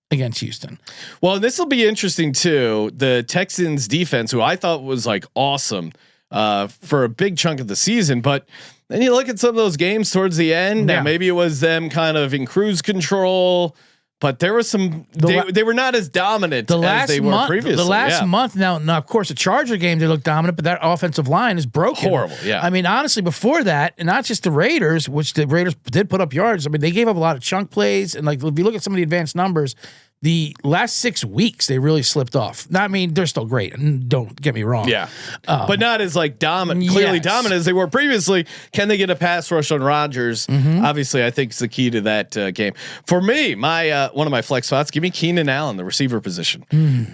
against Houston. Well, this will be interesting too. The Texans defense, who I thought was like awesome for a big chunk of the season, but then you look at some of those games towards the end, and maybe it was them kind of in cruise control. But there was some. They were not as dominant as they were previously. The last month, now of course, the Charger game they looked dominant, but that offensive line is broken. Horrible. Yeah. I mean, honestly, before that, and not just the Raiders, which the Raiders did put up yards. I mean, they gave up a lot of chunk plays, and like if you look at some of the advanced numbers, the last 6 weeks they really slipped off. Now, I mean, they're still great, and don't get me wrong. Yeah, but not as like clearly dominant as they were previously. Can they get a pass rush on Rodgers? Obviously, I think is the key to that game. For me, my one of my flex spots, give me Keenan Allen, the receiver position.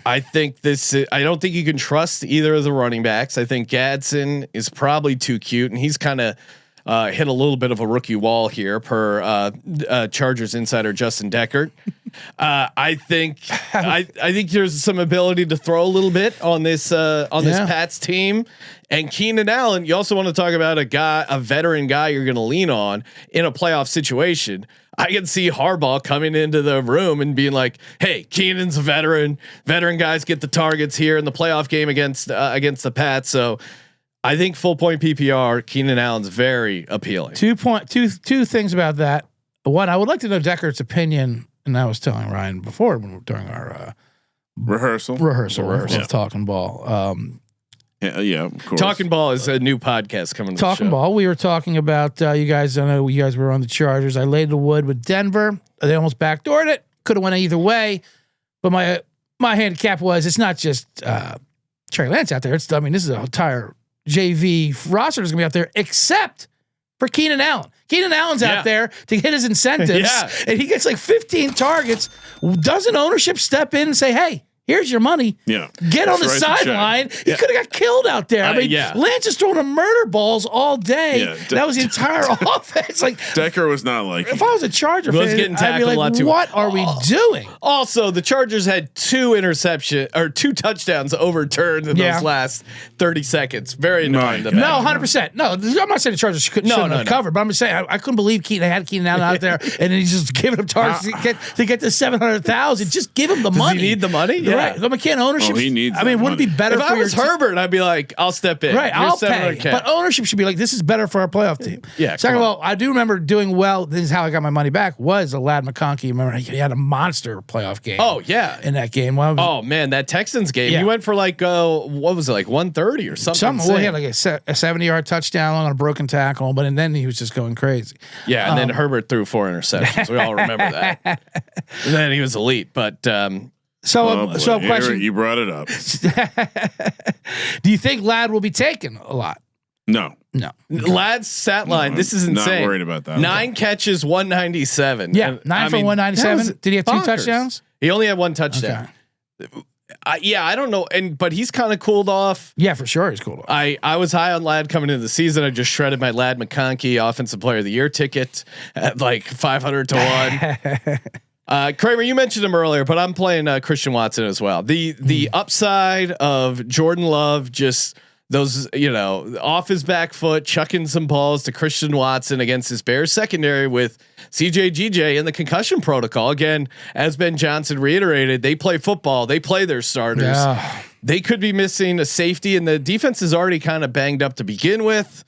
I think I don't think you can trust either of the running backs. I think Gadsden is probably too cute, and he's kind of hit a little bit of a rookie wall here per Chargers insider Justin Deckert. I think there's some ability to throw a little bit on this Pats team, and Keenan Allen. You also want to talk about a veteran guy you're going to lean on in a playoff situation. I can see Harbaugh coming into the room and being like, "Hey, Keenan's a veteran. Veteran guys get the targets here in the playoff game against the Pats." So I think full point PPR, Keenan Allen's very appealing. 2 things about that. One, I would like to know Deckert's opinion, and I was telling Ryan before during our rehearsal of Talking Ball. Yeah, of course. Talking Ball is a new podcast coming. Talking Ball. We were talking about you guys. I know you guys were on the Chargers. I laid the wood with Denver. They almost backdoored it. Could have went either way, but my handicap was it's not just Trey Lance out there. This is an entire JV roster is gonna be out there, except for Keenan Allen. Keenan Allen's out there to hit his incentives, and he gets like 15 targets. Doesn't ownership step in and say, "Hey, here's your money. Yeah, get on the sideline." He could have got killed out there. I mean, Lance is throwing him murder balls all day. Yeah, that was the entire offense. Like Decker was not like. If I was a Charger fan, getting I'd be tackled a lot like, too. "What are we doing?" Also, the Chargers had 2 touchdowns overturned in those last 30 seconds. Very annoying. No, 100%. No, I'm not saying the Chargers shouldn't have covered, but I'm just saying I couldn't believe Keenan Allen out there, and then he's just giving him targets to get to 700,000. Just give him the money. Does he need the money? Yeah. Right. The McCann ownership. He needs. I mean, would it be better if for I was Herbert? I'd be like, I'll step in. Right, I'll pay. But ownership should be like, this is better for our playoff team. Yeah. Second of all, I do remember doing well. This is how I got my money back. Was a Lad McConkey. Remember, he had a monster playoff game. Oh yeah, in that game. Well, oh man, that Texans game. He went for like what was it, like 130 or something? Well, he had like a 70-yard touchdown on a broken tackle, and then he was just going crazy. Yeah, and then Herbert threw 4 interceptions. We all remember that. And then he was elite, but. So a question. You brought it up. Do you think Ladd will be taken a lot? No. Ladd's stat line. This is insane. Not worried about that. 9 catches, 197. Yeah, 9 for 197. Did he have 2 touchdowns? He only had 1 touchdown. Okay. I don't know, but he's kind of cooled off. Yeah, for sure, he's cooled off. I was high on Ladd coming into the season. I just shredded my Ladd McConkey Offensive Player of the Year ticket at like 500 to 1. Kramer, you mentioned him earlier, but I'm playing Christian Watson as well. The upside of Jordan Love, just those, off his back foot, chucking some balls to Christian Watson against his Bears secondary with CJ in the concussion protocol. Again, as Ben Johnson reiterated, they play football. They play their starters. Yeah. They could be missing a safety, and the defense is already kind of banged up to begin with.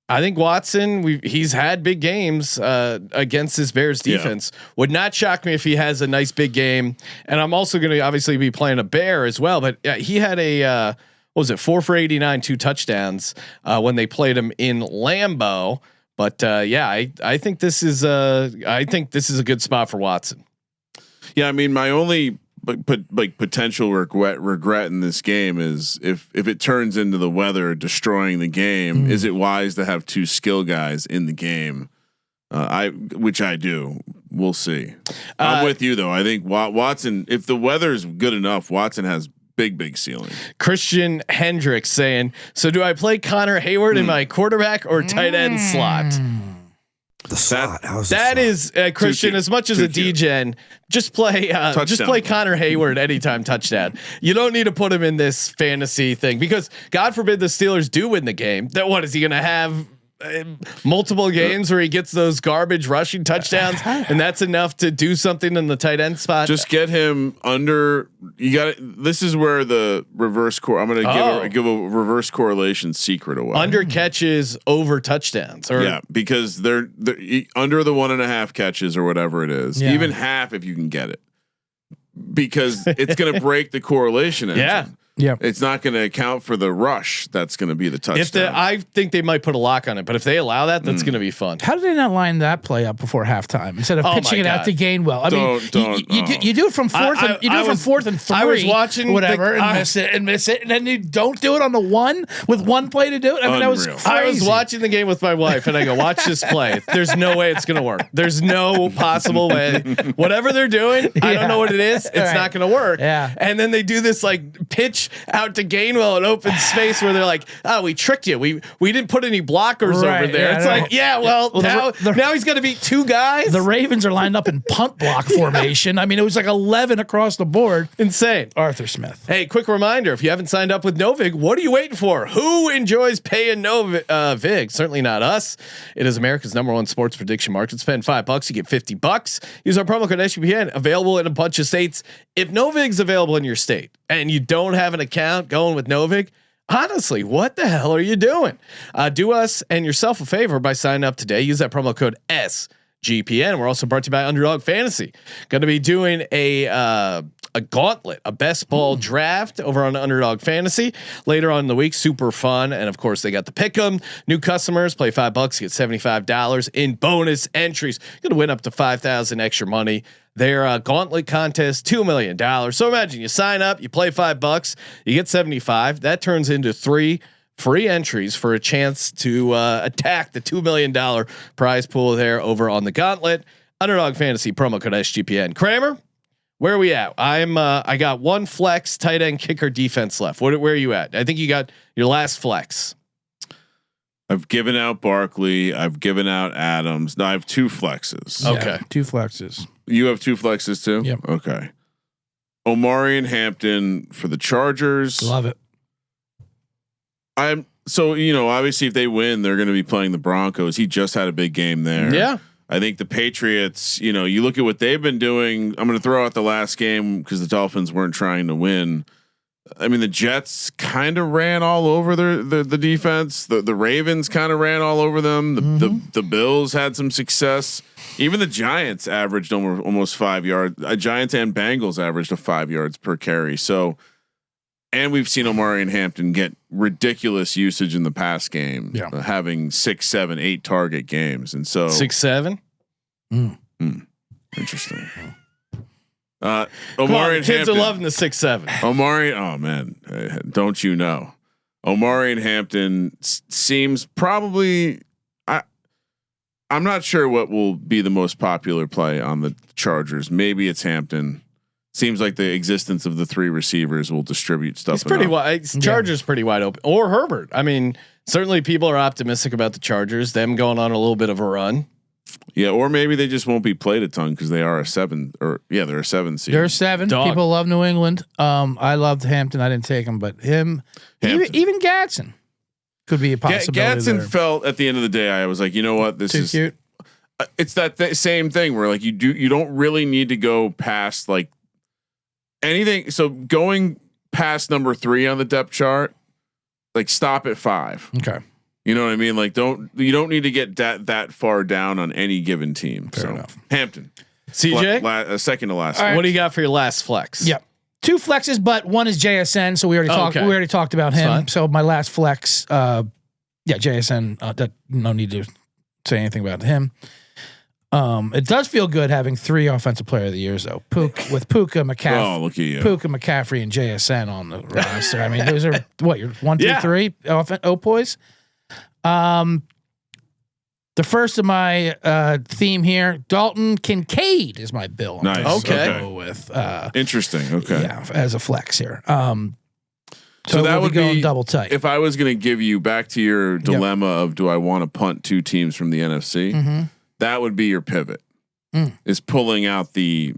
I think Watson, he's had big games against this Bears defense. Yeah. Would not shock me if he has a nice big game. And I'm also going to obviously be playing a Bear as well. But he had a what was it, 4 for 89, 2 touchdowns when they played him in Lambeau. But I think this is a good spot for Watson. Yeah, I mean, my only potential regret in this game is if it turns into the weather destroying the game, is it wise to have 2 skill guys in the game? Which I do. We'll see. I'm with you though. I think Watson, if the weather's good enough, Watson has big ceiling. Christian Hendricks saying, so do I play Connor Hayward in my quarterback or tight end slot? The slot. That is Christian. As much as a DGen, just play Connor Hayward anytime touchdown. You don't need to put him in this fantasy thing because God forbid the Steelers do win the game. That what is he going to have? Multiple games where he gets those garbage rushing touchdowns, and that's enough to do something in the tight end spot. Just get him under. You got. This is where the reverse core. I'm going to give a reverse correlation secret away. Under catches over touchdowns, or because they're under the 1.5 catches or whatever it is. Yeah. Even half if you can get it, because it's going to break the correlation engine. Yeah, it's not going to account for the rush. That's going to be the touchdown. I think they might put a lock on it, but if they allow that, that's going to be fun. How did they not line that play up before halftime instead of pitching it out to Gainwell? I mean, you do it from fourth. You do it from 4th and 3. I was watching whatever and miss it, and then you don't do it on the 1 with 1 play to do it. I mean, that was crazy. I was watching the game with my wife, and I go, "Watch this play. There's no way it's going to work. There's no possible way. Whatever they're doing, I don't know what it is. It's not going to work." Yeah. And then they do this like pitch out to Gainwell in open space where they're like, "Oh, we tricked you. We didn't put any blockers over there." Yeah, it's like, now he's going to beat 2 guys. The Ravens are lined up in punt block formation. I mean, it was like 11 across the board. Insane. Arthur Smith. Hey, quick reminder: if you haven't signed up with Novig, what are you waiting for? Who enjoys paying Vig? Certainly not us. It is America's #1 sports prediction market. Spend $5, you get $50. Use our promo code SGPN. Available in a bunch of states. If Novig's available in your state and you don't have an account going with Novig, honestly, what the hell are you doing? Do us and yourself a favor by signing up today. Use that promo code SGPN. We're also brought to you by Underdog Fantasy. Going to be doing a gauntlet, a best ball draft over on Underdog Fantasy later on in the week. Super fun, and of course they got the pick'em. New customers play $5, get $75 in bonus entries. Going to win up to $5,000 extra money. Their gauntlet contest, $2 million. So imagine you sign up, you play $5, you get 75. That turns into 3 free entries for a chance to attack the $2 million prize pool there over on the gauntlet. Underdog Fantasy promo code SGPN. Kramer, where are we at? I got 1 flex, tight end, kicker, defense left. Where are you at? I think you got your last flex. I've given out Barkley. I've given out Adams. No, I have 2 flexes. Okay, 2 flexes. You have 2 flexes too? Yep. Okay. Omari and Hampton for the Chargers. Love it. Obviously if they win, they're going to be playing the Broncos. He just had a big game there. Yeah. I think the Patriots, you look at what they've been doing. I'm going to throw out the last game because the Dolphins weren't trying to win. I mean, the Jets kind of ran all over the defense. The Ravens kind of ran all over them. The Bills had some success. Even the Giants averaged almost 5 yards. Giants and Bengals averaged 5 yards per carry. So, and we've seen Omari and Hampton get ridiculous usage in the pass game, having 6, 7, 8 target games, and so 6, 7. Interesting. Omari and kids Hampton are loving the 6, 7. Omari, oh man, don't you know? Omari and Hampton seems probably. I'm not sure what will be the most popular play on the Chargers. Maybe it's Hampton. Seems like the existence of the 3 receivers will distribute stuff. It's pretty wide. Chargers pretty wide open. Or Herbert. I mean, certainly people are optimistic about the Chargers. Them going on a little bit of a run. Yeah, or maybe they just won't be played a ton because they are a 7. Or they're a 7 seed. They're 7. Dog. People love New England. I loved Hampton. I didn't take him, but even Gatson could be a possibility. Gatson felt at the end of the day, I was like, you know what, this Too is cute. It's that same thing where like you don't really need to go past like anything. So going past number 3 on the depth chart, like stop at 5. Okay. You know what I mean? Like you don't need to get that far down on any given team. Fair enough. Hampton, CJ, second to last. All what do you got for your last flex? Yep. 2 flexes, but 1 is JSN. So we already talked. okay. We already talked about him. fine. So my last flex, JSN. That no need to say anything about him. It does feel good having 3 offensive player of the years though. With Puka, McCaffrey, Oh, look at you. Puka, McCaffrey, and JSN on the roster. I mean, those are what your 1, 2, Yeah. 3 Opoys. The first of my theme here, Dalton Kincaid is my bill. I'm Nice. gonna Okay. go with Interesting. Okay. yeah, as a flex here. So that we'll would going be double tight. If I was going to give you back to your dilemma of do I want to punt 2 teams from the NFC, Mm-hmm. that would be your pivot. Is pulling out the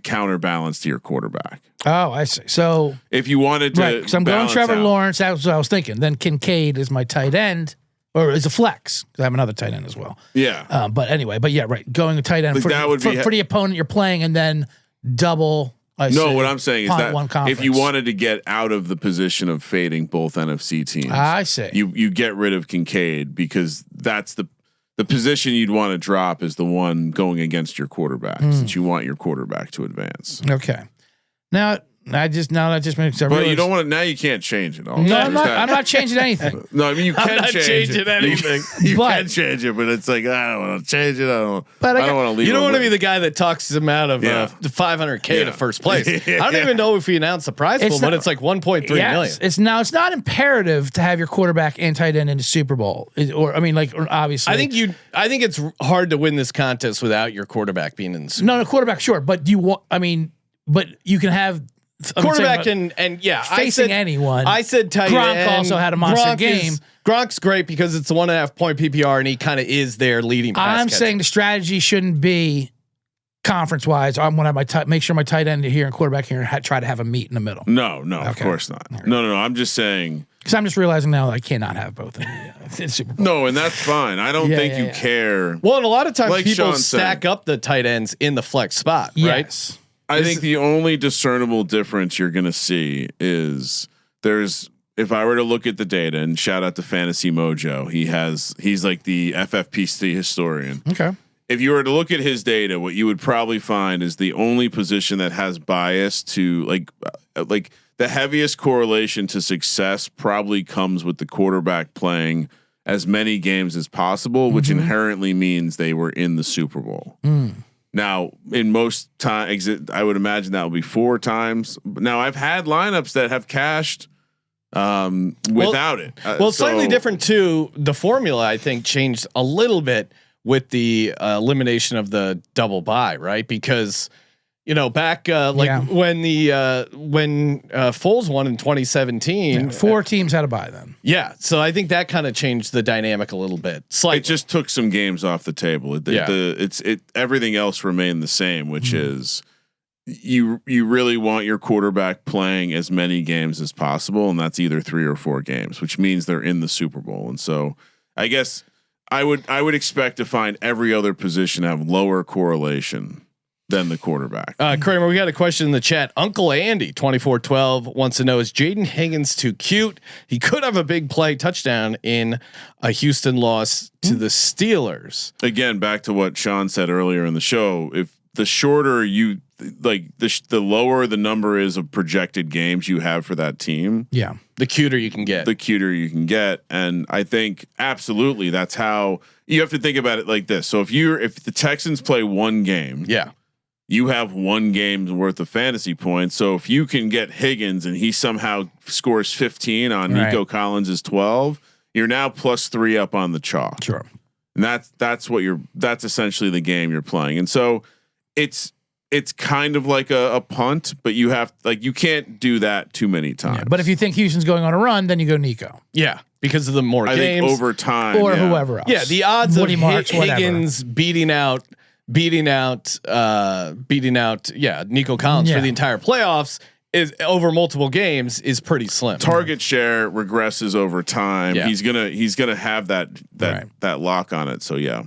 counterbalance to your quarterback. Oh, I see. So If you wanted to, right, so I'm going balance Trevor out- Lawrence. That's what I was thinking. Then Kincaid is my tight end, or is a flex. 'Cause I have another tight end as well. Yeah. But anyway, but yeah, right. Going a tight end Like for, that would for, be- for the opponent you're playing, and then double. No, what I'm saying is punt that one if you conference. wanted to get out of the position of fading both NFC teams, I see. you get rid of Kincaid because that's the position you'd want to drop is the one going against your quarterback since you want your quarterback to advance. Okay. Now that just makes. But you don't want to. Now you can't change it. All No, I'm not changing anything. No, I mean you can not change changing it. anything. You But- can change it, but it's like I don't want to change it. But I don't want to leave. You don't it want to be with- the guy that talks him out of Yeah. the 500K Yeah. to first place. I don't even know if he announced the prize It's pool, but not- it's like 1.3 million. It's not imperative to have your quarterback and tight end in the Super Bowl, or obviously. I think it's hard to win this contest without your quarterback being in the Super Bowl. no quarterback, sure, but do you want? But you can have Quarterback and yeah, facing anyone. I said tight Gronk end. also had a monster game. Gronk's great because it's a 1.5 point PPR and he kind of is their leading pass I'm catcher. saying the strategy shouldn't be conference wise. I'm going to have make sure my tight end here and quarterback here and try to have a meet in the middle. No, of Okay. course not. No. I'm just saying. Because I'm just realizing now that I cannot have both in the Super Bowl. No, and that's fine. I don't Yeah, think yeah, you yeah. care. Well, and a lot of times Like people Sean's stack saying. up the tight ends in the flex spot, right? Yes. I think the only discernible difference you're going to see is if I were to look at the data and shout out to Fantasy Mojo, he's like the FFPC historian. Okay. If you were to look at his data, what you would probably find is the only position that has bias to like the heaviest correlation to success probably comes with the quarterback playing as many games as possible, which inherently means they were in the Super Bowl. Now, in most times, I would imagine that will be 4 times. Now, I've had lineups that have cashed without it. Well, it's slightly different too. The formula, I think, changed a little bit with the elimination of the double bye, right? Because back when Foles won in 2017, 4 teams had a bye then. yeah. So I think that kind of changed the dynamic a little bit. Slightly. It just took some games off the table. Everything else remained the same, which is you really want your quarterback playing as many games as possible, and that's either 3 or 4 games, which means they're in the Super Bowl. And so, I guess I would expect to find every other position have lower correlation than the quarterback. Kramer, we got a question in the chat. Uncle Andy 2412 wants to know, is Jaden Higgins too cute? He could have a big play touchdown in a Houston loss to the Steelers. Again, back to what Sean said earlier in the show. If the shorter you like, the lower the number is of projected games you have for that team, The cuter you can get. the cuter you can get. And I think absolutely that's how you have to think about it like this. So if the Texans play 1 game, yeah. you have 1 game's worth of fantasy points. So if you can get Higgins and he somehow scores 15 on Nico Collins' 12, you're now +3 up on the chalk. Sure. And that's essentially the game you're playing. And so it's kind of like a punt, but you can't do that too many times. Yeah, but if you think Houston's going on a run, then you go Nico Yeah. Because of the more I games. think over time or whoever else. Yeah, the odds Woody of Marks, whatever. Higgins beating out Nico Collins for the entire playoffs is over multiple games is pretty slim. target share regresses over time. Yeah. He's gonna have that lock on it. So yeah.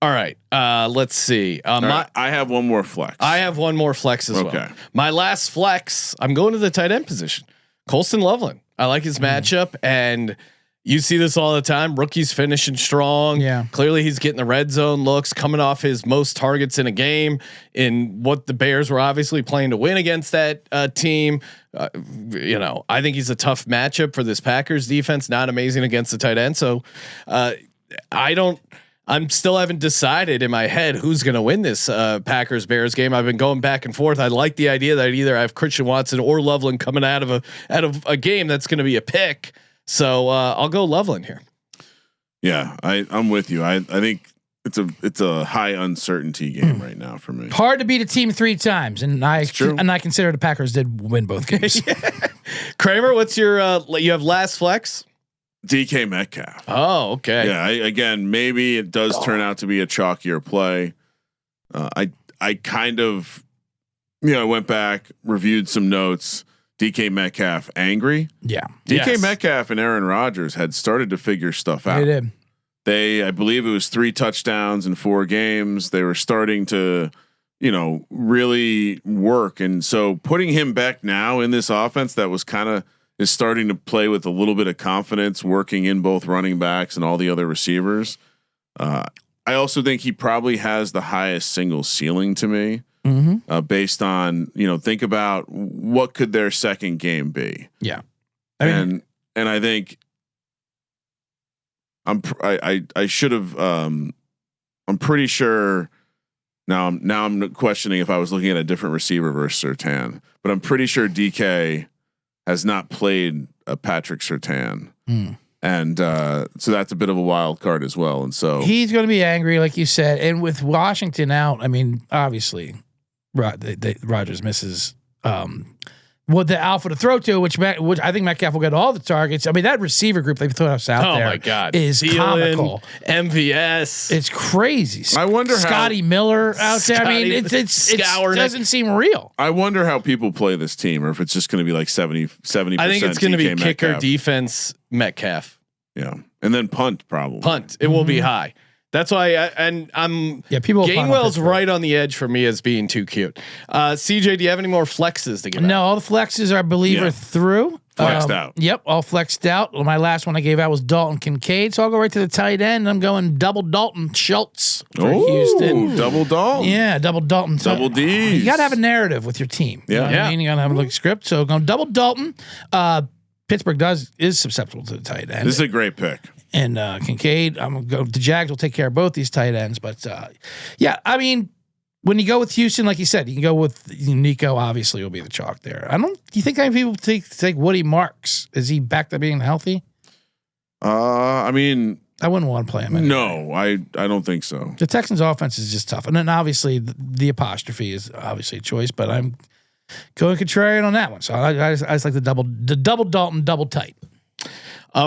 All right. Let's see. I have one more flex. I have one more flex as Okay. well. My last flex, I'm going to the tight end position. Colston Loveland. I like his matchup, and you see this all the time. Rookies finishing strong. Yeah. Clearly he's getting the red zone looks, coming off his most targets in a game in what the Bears were obviously playing to win against that team. I think he's a tough matchup for this Packers defense. Not amazing against the tight end. So I don't I'm still haven't decided in my head who's going to win this Packers Bears game. I've been going back and forth. I like the idea that either I have Christian Watson or Loveland coming out of a game that's going to be a pick. So I'll go Loveland here. Yeah, I'm with you. I think it's a high uncertainty game right now for me. Hard to beat a team 3 times, and I consider the Packers did win both games. Kramer, what's your you have last flex? DK Metcalf. Oh, okay. Yeah, again, maybe it does turn out to be a chalkier play. I kind of, I went back, reviewed some notes. DK Metcalf angry. Yeah. DK Metcalf and Aaron Rodgers had started to figure stuff out. They did. I believe it was 3 touchdowns in 4 games. They were starting to, really work. And so putting him back now in this offense that was is starting to play with a little bit of confidence, working in both running backs and all the other receivers. I also think he probably has the highest single ceiling to me, based on, think about what could their second game be. Yeah. And I think I should have, I'm pretty sure now I'm questioning if I was looking at a different receiver versus Surtain, but I'm pretty sure DK has not played a Patrick Surtain. And so that's a bit of a wild card as well. And so he's going to be angry, like you said. And with Washington out, I mean, obviously, Rodgers misses the alpha to throw to, which I think Metcalf will get all the targets. I mean, that receiver group they throw us out there. Oh my God, is Thielen, comical. MVS, it's crazy. I wonder Scotty Miller out there. I mean, it doesn't seem real. I wonder how people play this team, or if it's just going to be like 70%. I think it's going to be kicker, Metcalf. defense, Metcalf. Yeah, and then punt probably. Punt. It will be high. That's why people. Gainwell's right on the edge for me as being too cute. CJ, do you have any more flexes to give out? No, all the flexes I believe are through. Flexed out. Yep, all flexed out. My last one I gave out was Dalton Kincaid, so I'll go right to the tight end. I'm going double Dalton Schultz for Houston. Double Dalton. Yeah, double Dalton. So double D's. You got to have a narrative with your team. Yeah, you know what I mean? You got to have a script. So going double Dalton. Pittsburgh is susceptible to the tight end. This is a great pick. And Kincaid, I'm gonna go. The Jags will take care of both these tight ends, but yeah, I mean, when you go with Houston, like you said, you can go with Nico. Obviously, will be the chalk there. Do you think any people take Woody Marks? Is he back to being healthy? I mean, I wouldn't want to play him anyway. No, I don't think so. The Texans' offense is just tough, and then obviously the apostrophe is obviously a choice, but I'm going contrarian on that one. So I just like the double Dalton, double tight.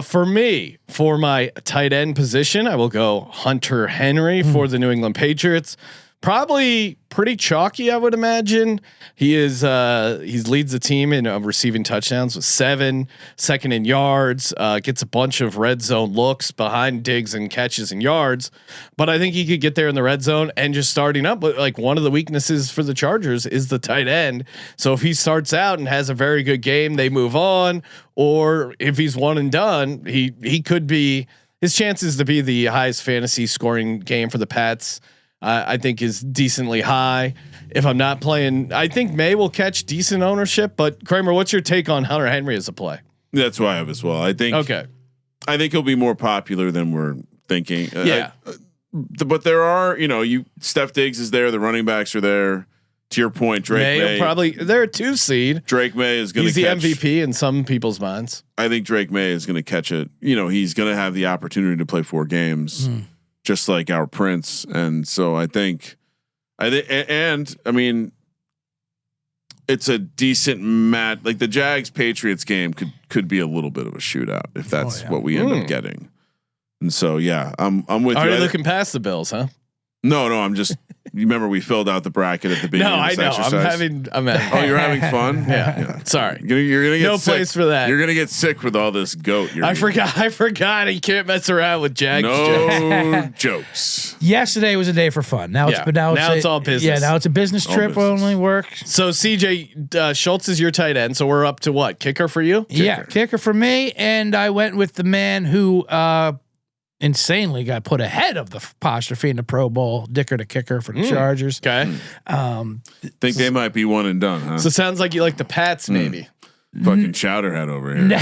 For me, for my tight end position, I will go Hunter Henry for the New England Patriots. Probably pretty chalky, I would imagine. He leads the team in receiving touchdowns with 7, second in yards, gets a bunch of red zone looks behind Diggs and catches and yards. But I think he could get there in the red zone and just starting up. But like one of the weaknesses for the Chargers is the tight end. So if he starts out and has a very good game, they move on. Or if he's one and done, he could be, his chances to be the highest fantasy scoring game for the Pats, I think is decently high. If I'm not playing, I think May will catch decent ownership. But Kramer, what's your take on Hunter Henry as a play? That's why I have as well. I think he'll be more popular than we're thinking. But there are, Steph Diggs is there. The running backs are there. To your point, Drake May probably they're a 2 seed. Drake May is going to. He's the MVP in some people's minds. I think Drake May is going to catch it. He's going to have the opportunity to play 4 games. Just like our Prince, and so I mean, it's a decent match. Like the Jags Patriots game could be a little bit of a shootout if that's what we end up getting. And so I'm with you. Are you looking past the Bills, huh? No, I'm just. You remember we filled out the bracket at the beginning. No, of this I know. Exercise. I'm having. Oh, you're having fun. Yeah. Sorry. You're gonna get no sick. place for that. You're gonna get sick with all this goat. I forgot. You can't mess around with Jags. No jokes. Yesterday was a day for fun. Now it's all business. Yeah, now it's a business trip only work. So CJ Schultz is your tight end. So we're up to what? Kicker for you? Kicker for me, and I went with the man who insanely got put ahead of the apostrophe in the Pro Bowl, Dicker the kicker for the Chargers. Okay. Think they might be one and done, huh? So it sounds like you like the Pats, maybe. Fucking Chowderhead over here.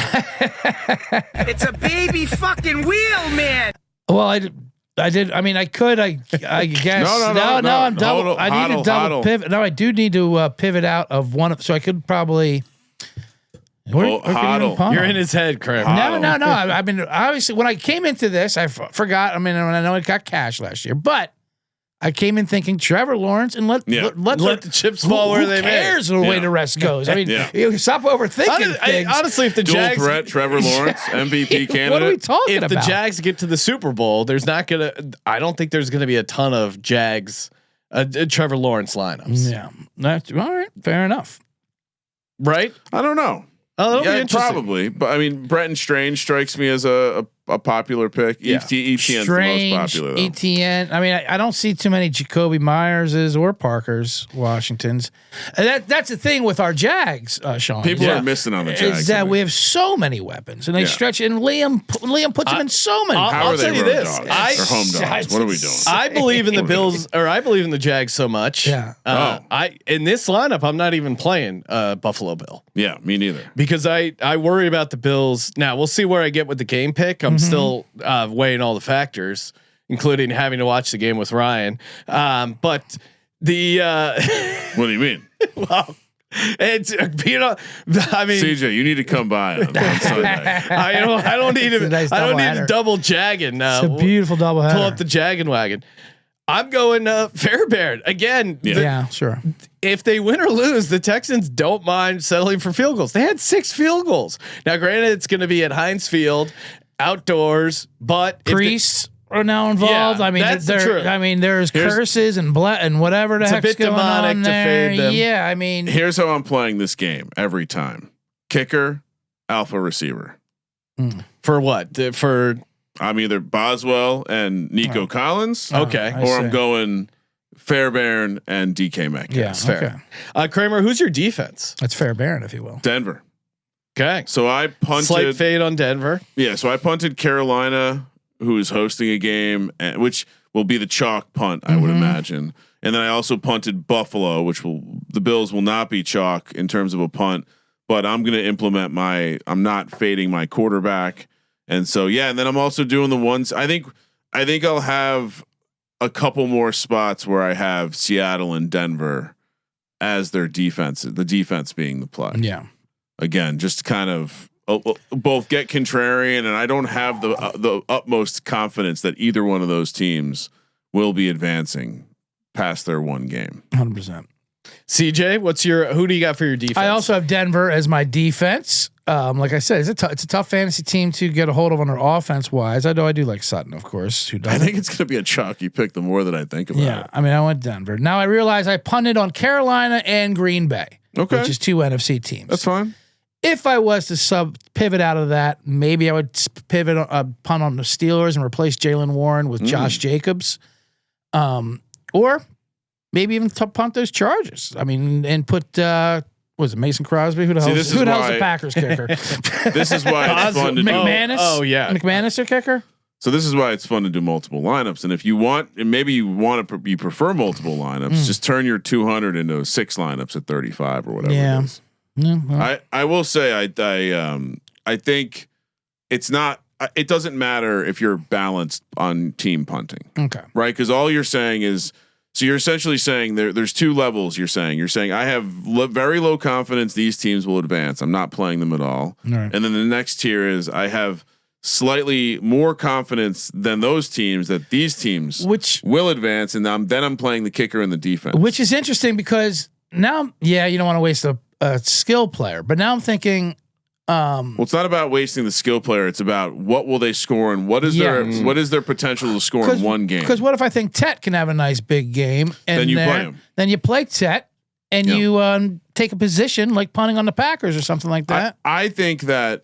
It's a baby fucking wheel, man. Well, I did. I mean, I could. I guess. No. I'm double. Hodl, I need to double hodl. pivot. No, I do need to pivot out of one of. So I could probably. Hodl. You're in his head, Kramer. No. I mean, obviously, when I came into this, I forgot. I mean, I know it got cash last year, but I came in thinking Trevor Lawrence and let the chips fall where they may. Who cares the way the rest goes? I mean, you stop overthinking things. Honestly, if the Dual Jags threat, Trevor Lawrence, MVP candidate. What are we talking if about? the Jags get to the Super Bowl, there's not gonna. I don't think there's gonna be a ton of Jags, Trevor Lawrence lineups. Yeah, that's all right. Fair enough. Right? I don't know. Oh, that'll be Yeah, interesting. probably. But I mean, Bretton Strange strikes me as a popular pick. Yeah. ETN's the most Strange, popular though. ETN. I mean, I don't see too many Jacoby Myerses or Parkers, Washingtons. And that's the thing with our Jags, Sean. People are missing on the Jags. Is that we have so many weapons, and they stretch. And Liam puts them in so many. How are they tell you road this. dogs I- or home dogs? What are we doing? I believe in the Bills, or I believe in the Jags so much. Yeah. I in this lineup, I'm not even playing Buffalo Bill Yeah, me neither. because I worry about the Bills. Now we'll see where I get with the game pick. I'm still weighing all the factors, including having to watch the game with Ryan. But the What do you mean? well, it's I mean, CJ, you need to come by on Sunday. I don't need It's a to. nice I don't need doubleheader. to double jagging. It's a beautiful doubleheader. Pull up the jagging wagon. I'm going Fairbairn again. Yeah, sure. If they win or lose, the Texans don't mind settling for field goals. They had 6 field goals. Now, granted, it's going to be at Heinz Field, outdoors, but Priests are now involved. Yeah, I mean, that's the truth. I mean, there's curses and and whatever the It's a heck's bit going demonic on to there. fade them. Yeah, I mean, Here's how I'm playing this game every time: kicker, alpha receiver. for what? For I'm either Boswell and Nico Collins, okay, I or see. I'm going Fairbairn and DK Metcalf. yeah, fair. okay. Kramer, who's your defense? That's fair, Baron, if you will. Denver. Okay, So I punted. slight fade on Denver. Yeah, so I punted Carolina, who is hosting a game, which will be the chalk punt, I would imagine. And then I also punted Buffalo, which the Bills will not be chalk in terms of a punt, but I'm going to implement I'm not fading my quarterback. And so, yeah. And then I'm also doing the ones, I think I'll have a couple more spots where I have Seattle and Denver as their defense, the defense being the play. Yeah. Again, just kind of both get contrarian, and I don't have the utmost confidence that either one of those teams will be advancing past their one game. 100%. CJ, who do you got for your defense? I also have Denver as my defense. Like I said, it's a tough fantasy team to get a hold of on their offense wise. I know I do like Sutton, of course. Who I doesn't? think it's going to be a chalky pick the more that I think about Yeah, it. I mean, I went Denver. Now I realize I punted on Carolina and Green Bay, Okay. which is 2 NFC teams. That's fine. If I was to pivot out of that, maybe I would pivot punt on the Steelers and replace Jalen Warren with Josh Jacobs, or maybe even punt those Chargers. I mean, and put was it Mason Crosby? Who the hell? this Who is the hell's why- the Packers kicker? This is why it's fun to do. McManus. Oh, yeah. McManus their kicker. So this is why it's fun to do multiple lineups. And if you want, and maybe you want to, you prefer multiple lineups, just turn your 200 into 6 lineups at 35 or whatever Yeah. it is. Yeah, well, I will say I think it's not. It doesn't matter if you're balanced on team punting, okay. right? Because all you're saying is, so you're essentially saying there's 2 levels. You're saying I have very low confidence these teams will advance. I'm not playing them at all. Right. And then the next tier is I have slightly more confidence than those teams that these teams will advance, and then I'm playing the kicker and the defense, Which is interesting because now, you don't want to waste a skill player, but now I'm thinking, well, it's not about wasting the skill player. It's about what will they score and what is their potential to score in one game. Because what if I think Tet can have a nice big game, and Then you play him. Then you play Tet, and you take a position like punting on the Packers or something like that. I think that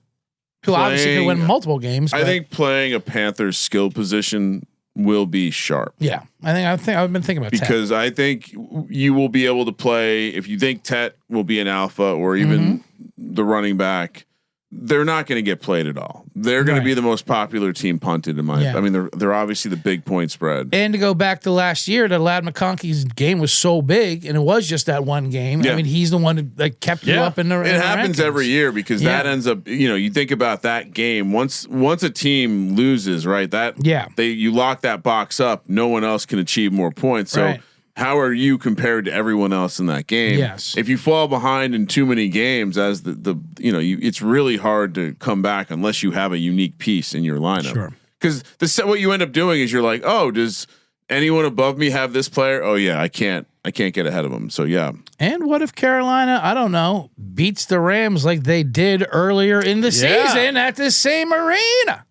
Who obviously could win playing- multiple games. I but think playing a Panthers skill position will be sharp. Yeah, I've been thinking about Tet. Because I think you will be able to play if you think Tet will be an alpha or even the running back. they're not going to get played at all. They're going to be the most popular team punted in my. Yeah. I mean, they're obviously the big point spread. And to go back to last year, that Ladd McConkey's game was so big, and it was just that one game. Yeah. I mean, he's the one that like kept you up in the. It happens every year because that ends up. You think about that game. Once a team loses, right? You lock that box up. No one else can achieve more points. So. Right. How are you compared to everyone else in that game? Yes. If you fall behind in too many games, as it's really hard to come back unless you have a unique piece in your lineup. Sure. Because what you end up doing is you're like, oh, does anyone above me have this player? Oh yeah, I can't get ahead of them. So yeah. And what if Carolina, I don't know, beats the Rams like they did earlier in the season at the same arena,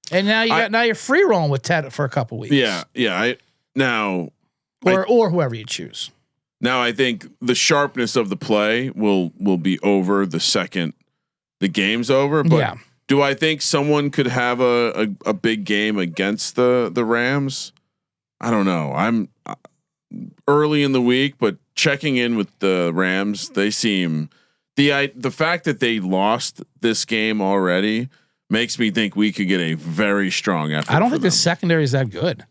and now you're free rolling with Ted for a couple weeks. Yeah. Or whoever you choose. Now I think the sharpness of the play will be over the second the game's over. But do I think someone could have a big game against the Rams? I don't know. I'm early in the week, but checking in with the Rams, they seem the fact that they lost this game already makes me think we could get a very strong effort. I don't think the secondary is that good.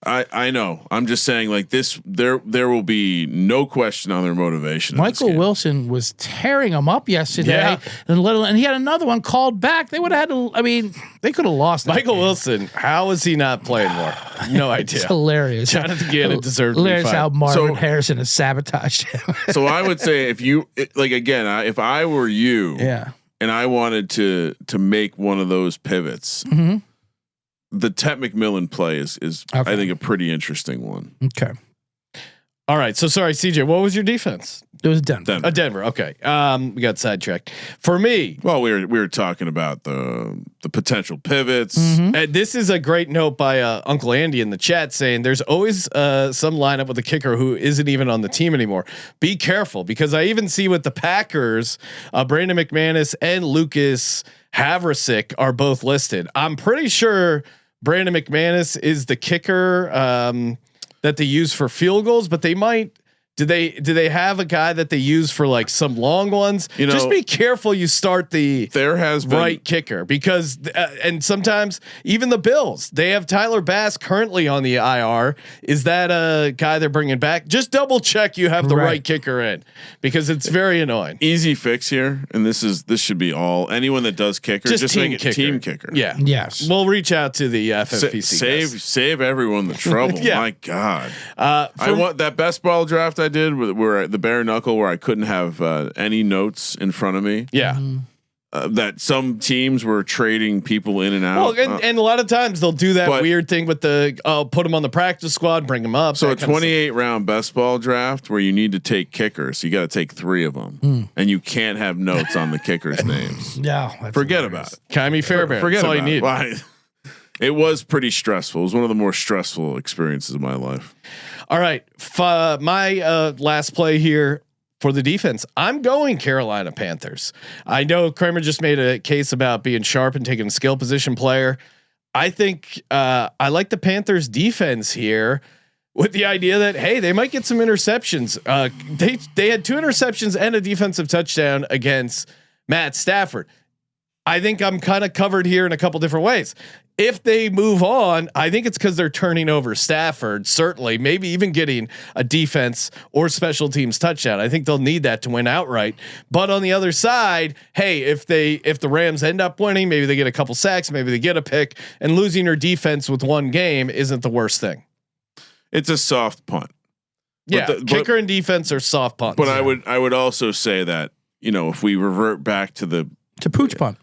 I know. I'm just saying, like this, there will be no question on their motivation. Michael Wilson was tearing them up yesterday, and he had another one called back. They would have had to. I mean, they could have lost. Michael Wilson, how is he not playing more? No idea. It's hilarious. Jonathan Gannon deserved to be hilarious fired. how Marvin Harrison has sabotaged him. So I would say if I were you, and I wanted to make one of those pivots. Mm-hmm. The Tet McMillan play is I think a pretty interesting one. Okay. All right. So sorry, CJ, what was your defense? It was Denver. Denver. Okay. We got sidetracked. For me, well, we were talking about the potential pivots. Mm-hmm. And this is a great note by Uncle Andy in the chat saying there's always some lineup with a kicker who isn't even on the team anymore. Be careful, because I even see with the Packers, Brandon McManus and Lucas Havrasik are both listed. I'm pretty sure Brandon McManus is the kicker that they use for field goals, but they might. Do they have a guy that they use for like some long ones? Just be careful. You start there has been right kicker, because and sometimes even the Bills, they have Tyler Bass currently on the IR. Is that a guy they're bringing back? Just double check you have the right kicker in, because it's very annoying. Easy fix here, and this should be all anyone that does kicker. Just make it team kicker. Yeah. Yes. We'll reach out to the FFPC. Save everyone the trouble. My God. I want that best ball draft I did where the bare knuckle where I couldn't have any notes in front of me. Yeah. That some teams were trading people in and out. Well, and a lot of times they'll do that weird thing with put them on the practice squad, bring them up. So a 28 round best ball draft where you need to take kickers. So you got to take 3 of them, and you can't have notes on the kickers' names. Yeah. Forget about it. Kaimi Fairbairn. Forget that's all about you need. Well, it was pretty stressful. It was one of the more stressful experiences of my life. All right. My last play here for the defense, I'm going Carolina Panthers. I know Kramer just made a case about being sharp and taking a skill position player. I think I like the Panthers defense here, with the idea that, hey, they might get some interceptions. They had 2 interceptions and a defensive touchdown against Matt Stafford. I think I'm kind of covered here in a couple different ways. If they move on, I think it's because they're turning over Stafford. Certainly, maybe even getting a defense or special teams touchdown. I think they'll need that to win outright. But on the other side, hey, if the Rams end up winning, maybe they get a couple sacks, maybe they get a pick, and losing your defense with one game isn't the worst thing. It's a soft punt. Yeah, kicker and defense are soft punts. But I would also say that, if we revert back to pooch punt.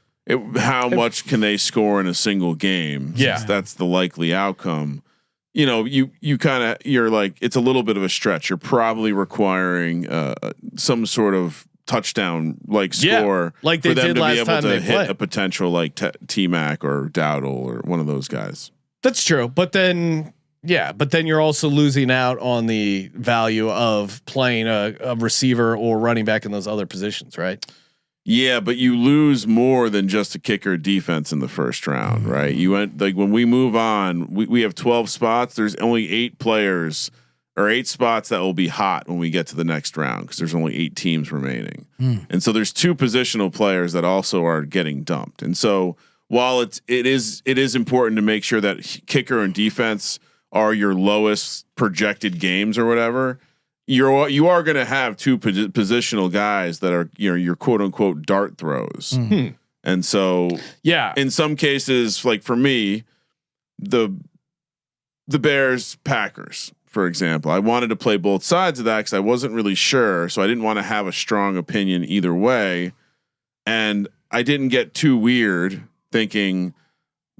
How much can they score in a single game? Yeah, that's the likely outcome. You're like, it's a little bit of a stretch. You're probably requiring some sort of touchdown score, like they for them did to last be able time to they hit played. a potential like T-Mac or Dowdle or one of those guys. That's true, but then you're also losing out on the value of playing a receiver or running back in those other positions, right? Yeah, but you lose more than just a kicker defense in the first round, right? You went when we move on, we have 12 spots. There's only 8 players, or 8 spots that will be hot when we get to the next round because there's only 8 teams remaining, and so there's 2 positional players that also are getting dumped. And so while it is important to make sure that kicker and defense are your lowest projected games or whatever, you are going to have 2 positional guys that are your quote unquote dart throws. And so in some cases, like for me, the Bears Packers, for example, I wanted to play both sides of that because I wasn't really sure, so I didn't want to have a strong opinion either way, and I didn't get too weird thinking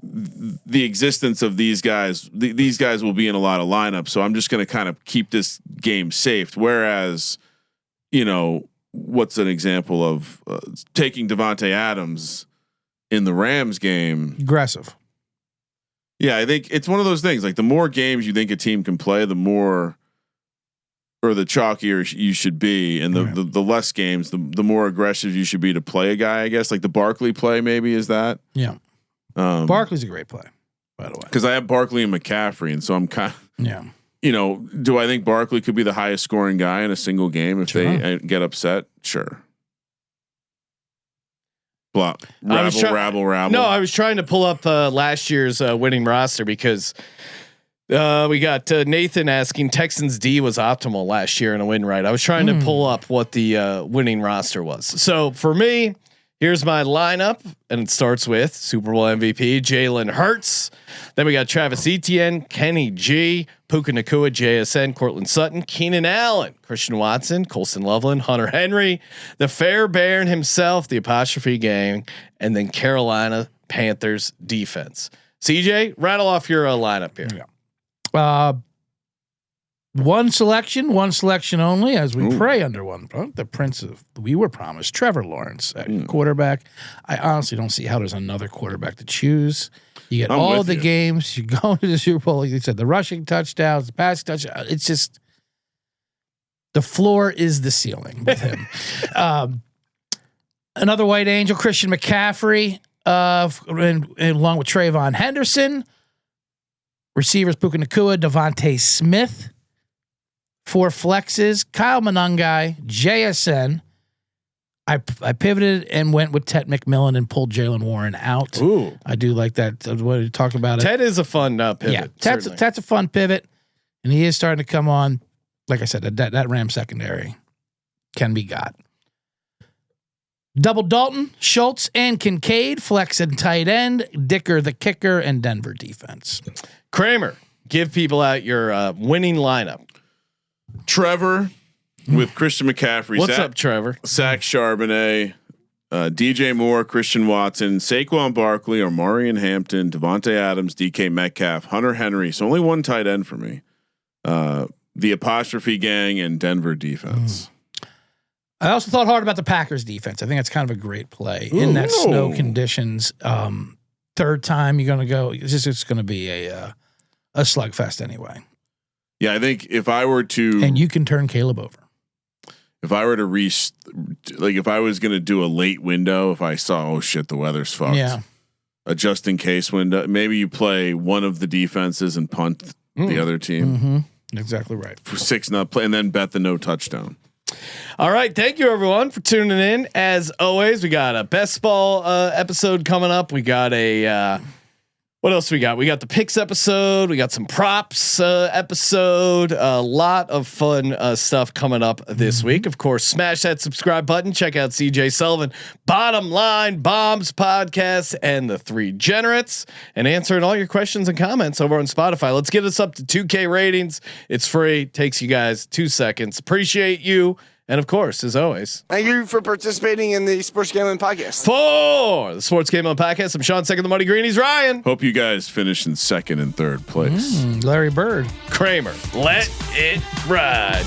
the existence of these guys. These guys will be in a lot of lineups, so I'm just going to kind of keep this game safe. Whereas, what's an example of taking Davante Adams in the Rams game? Aggressive. Yeah, I think it's one of those things. Like the more games you think a team can play, the more, or the chalkier you should be, and the less games, the more aggressive you should be to play a guy. I guess like the Barkley play maybe is that. Yeah, Barkley's a great play, by the way. Because I have Barkley and McCaffrey, and so I'm kind of do I think Barkley could be the highest scoring guy in a single game if they get upset? Sure. Rabble. No, I was trying to pull up last year's winning roster because we got Nathan asking Texans D was optimal last year in a win rate. I was trying to pull up what the winning roster was. So for me, here's my lineup, and it starts with Super Bowl MVP Jalen Hurts. Then we got Travis Etienne, Kenny G, Puka Nacua, JSN, Cortland Sutton, Keenan Allen, Christian Watson, Colston Loveland, Hunter Henry, the Fair Baron himself, the apostrophe gang, and then Carolina Panthers defense. CJ, rattle off your lineup here. One selection only, as we pray under one. The Prince of we were promised, Trevor Lawrence at quarterback. I honestly don't see how there's another quarterback to choose. You get all the games. You go to the Super Bowl, like you said, the rushing touchdowns, the passing touchdown. It's just the floor is the ceiling with him. Another white angel, Christian McCaffrey, and along with Trayvon Henderson. Receivers, Puka Nacua, Devontae Smith. 4 flexes, Kyle Monangai, JSN. I pivoted and went with Ted McMillan and pulled Jalen Warren out. Ooh, I do like that. What you talk about it. Ted is a fun pivot. Yeah, Ted's a fun pivot, and he is starting to come on. Like I said, that Ram secondary can be got. Double Dalton, Schultz, and Kincaid, flex and tight end, Dicker the kicker, and Denver defense. Kramer, give people out your winning lineup. Trevor with Christian McCaffrey. What's up, Trevor? Zach Charbonnet, DJ Moore, Christian Watson, Saquon Barkley, Omarion Hampton, Devontae Adams, DK Metcalf, Hunter Henry. So only one tight end for me. The apostrophe gang and Denver defense. I also thought hard about the Packers defense. I think that's kind of a great play in that snow conditions. Third time you're going to go, it's going to be a slugfest anyway. Yeah, I think if I were to, and you can turn Caleb over. If I were to if I was going to do a late window, if I saw, oh shit, the weather's fucked. Yeah. A just in case window. Maybe you play one of the defenses and punt the other team. Exactly right. For 6-0 and then bet the no touchdown. All right, thank you everyone for tuning in. As always, we got a best ball episode coming up. We got a what else we got? We got the picks episode. We got some props episode. A lot of fun stuff coming up this week. Of course, smash that subscribe button. Check out CJ Sullivan, Bottom Line Bombs podcast, and the Three Generates, and answering all your questions and comments over on Spotify. Let's get us up to 2K ratings. It's free. Takes you guys 2 seconds. Appreciate you. And of course, as always, thank you for participating in the Sports Gambling Podcast. For the Sports Gambling Podcast, I'm Sean, second the Money Green. He's Ryan. Hope you guys finish in second and third place. Larry Bird. Kramer, let it ride.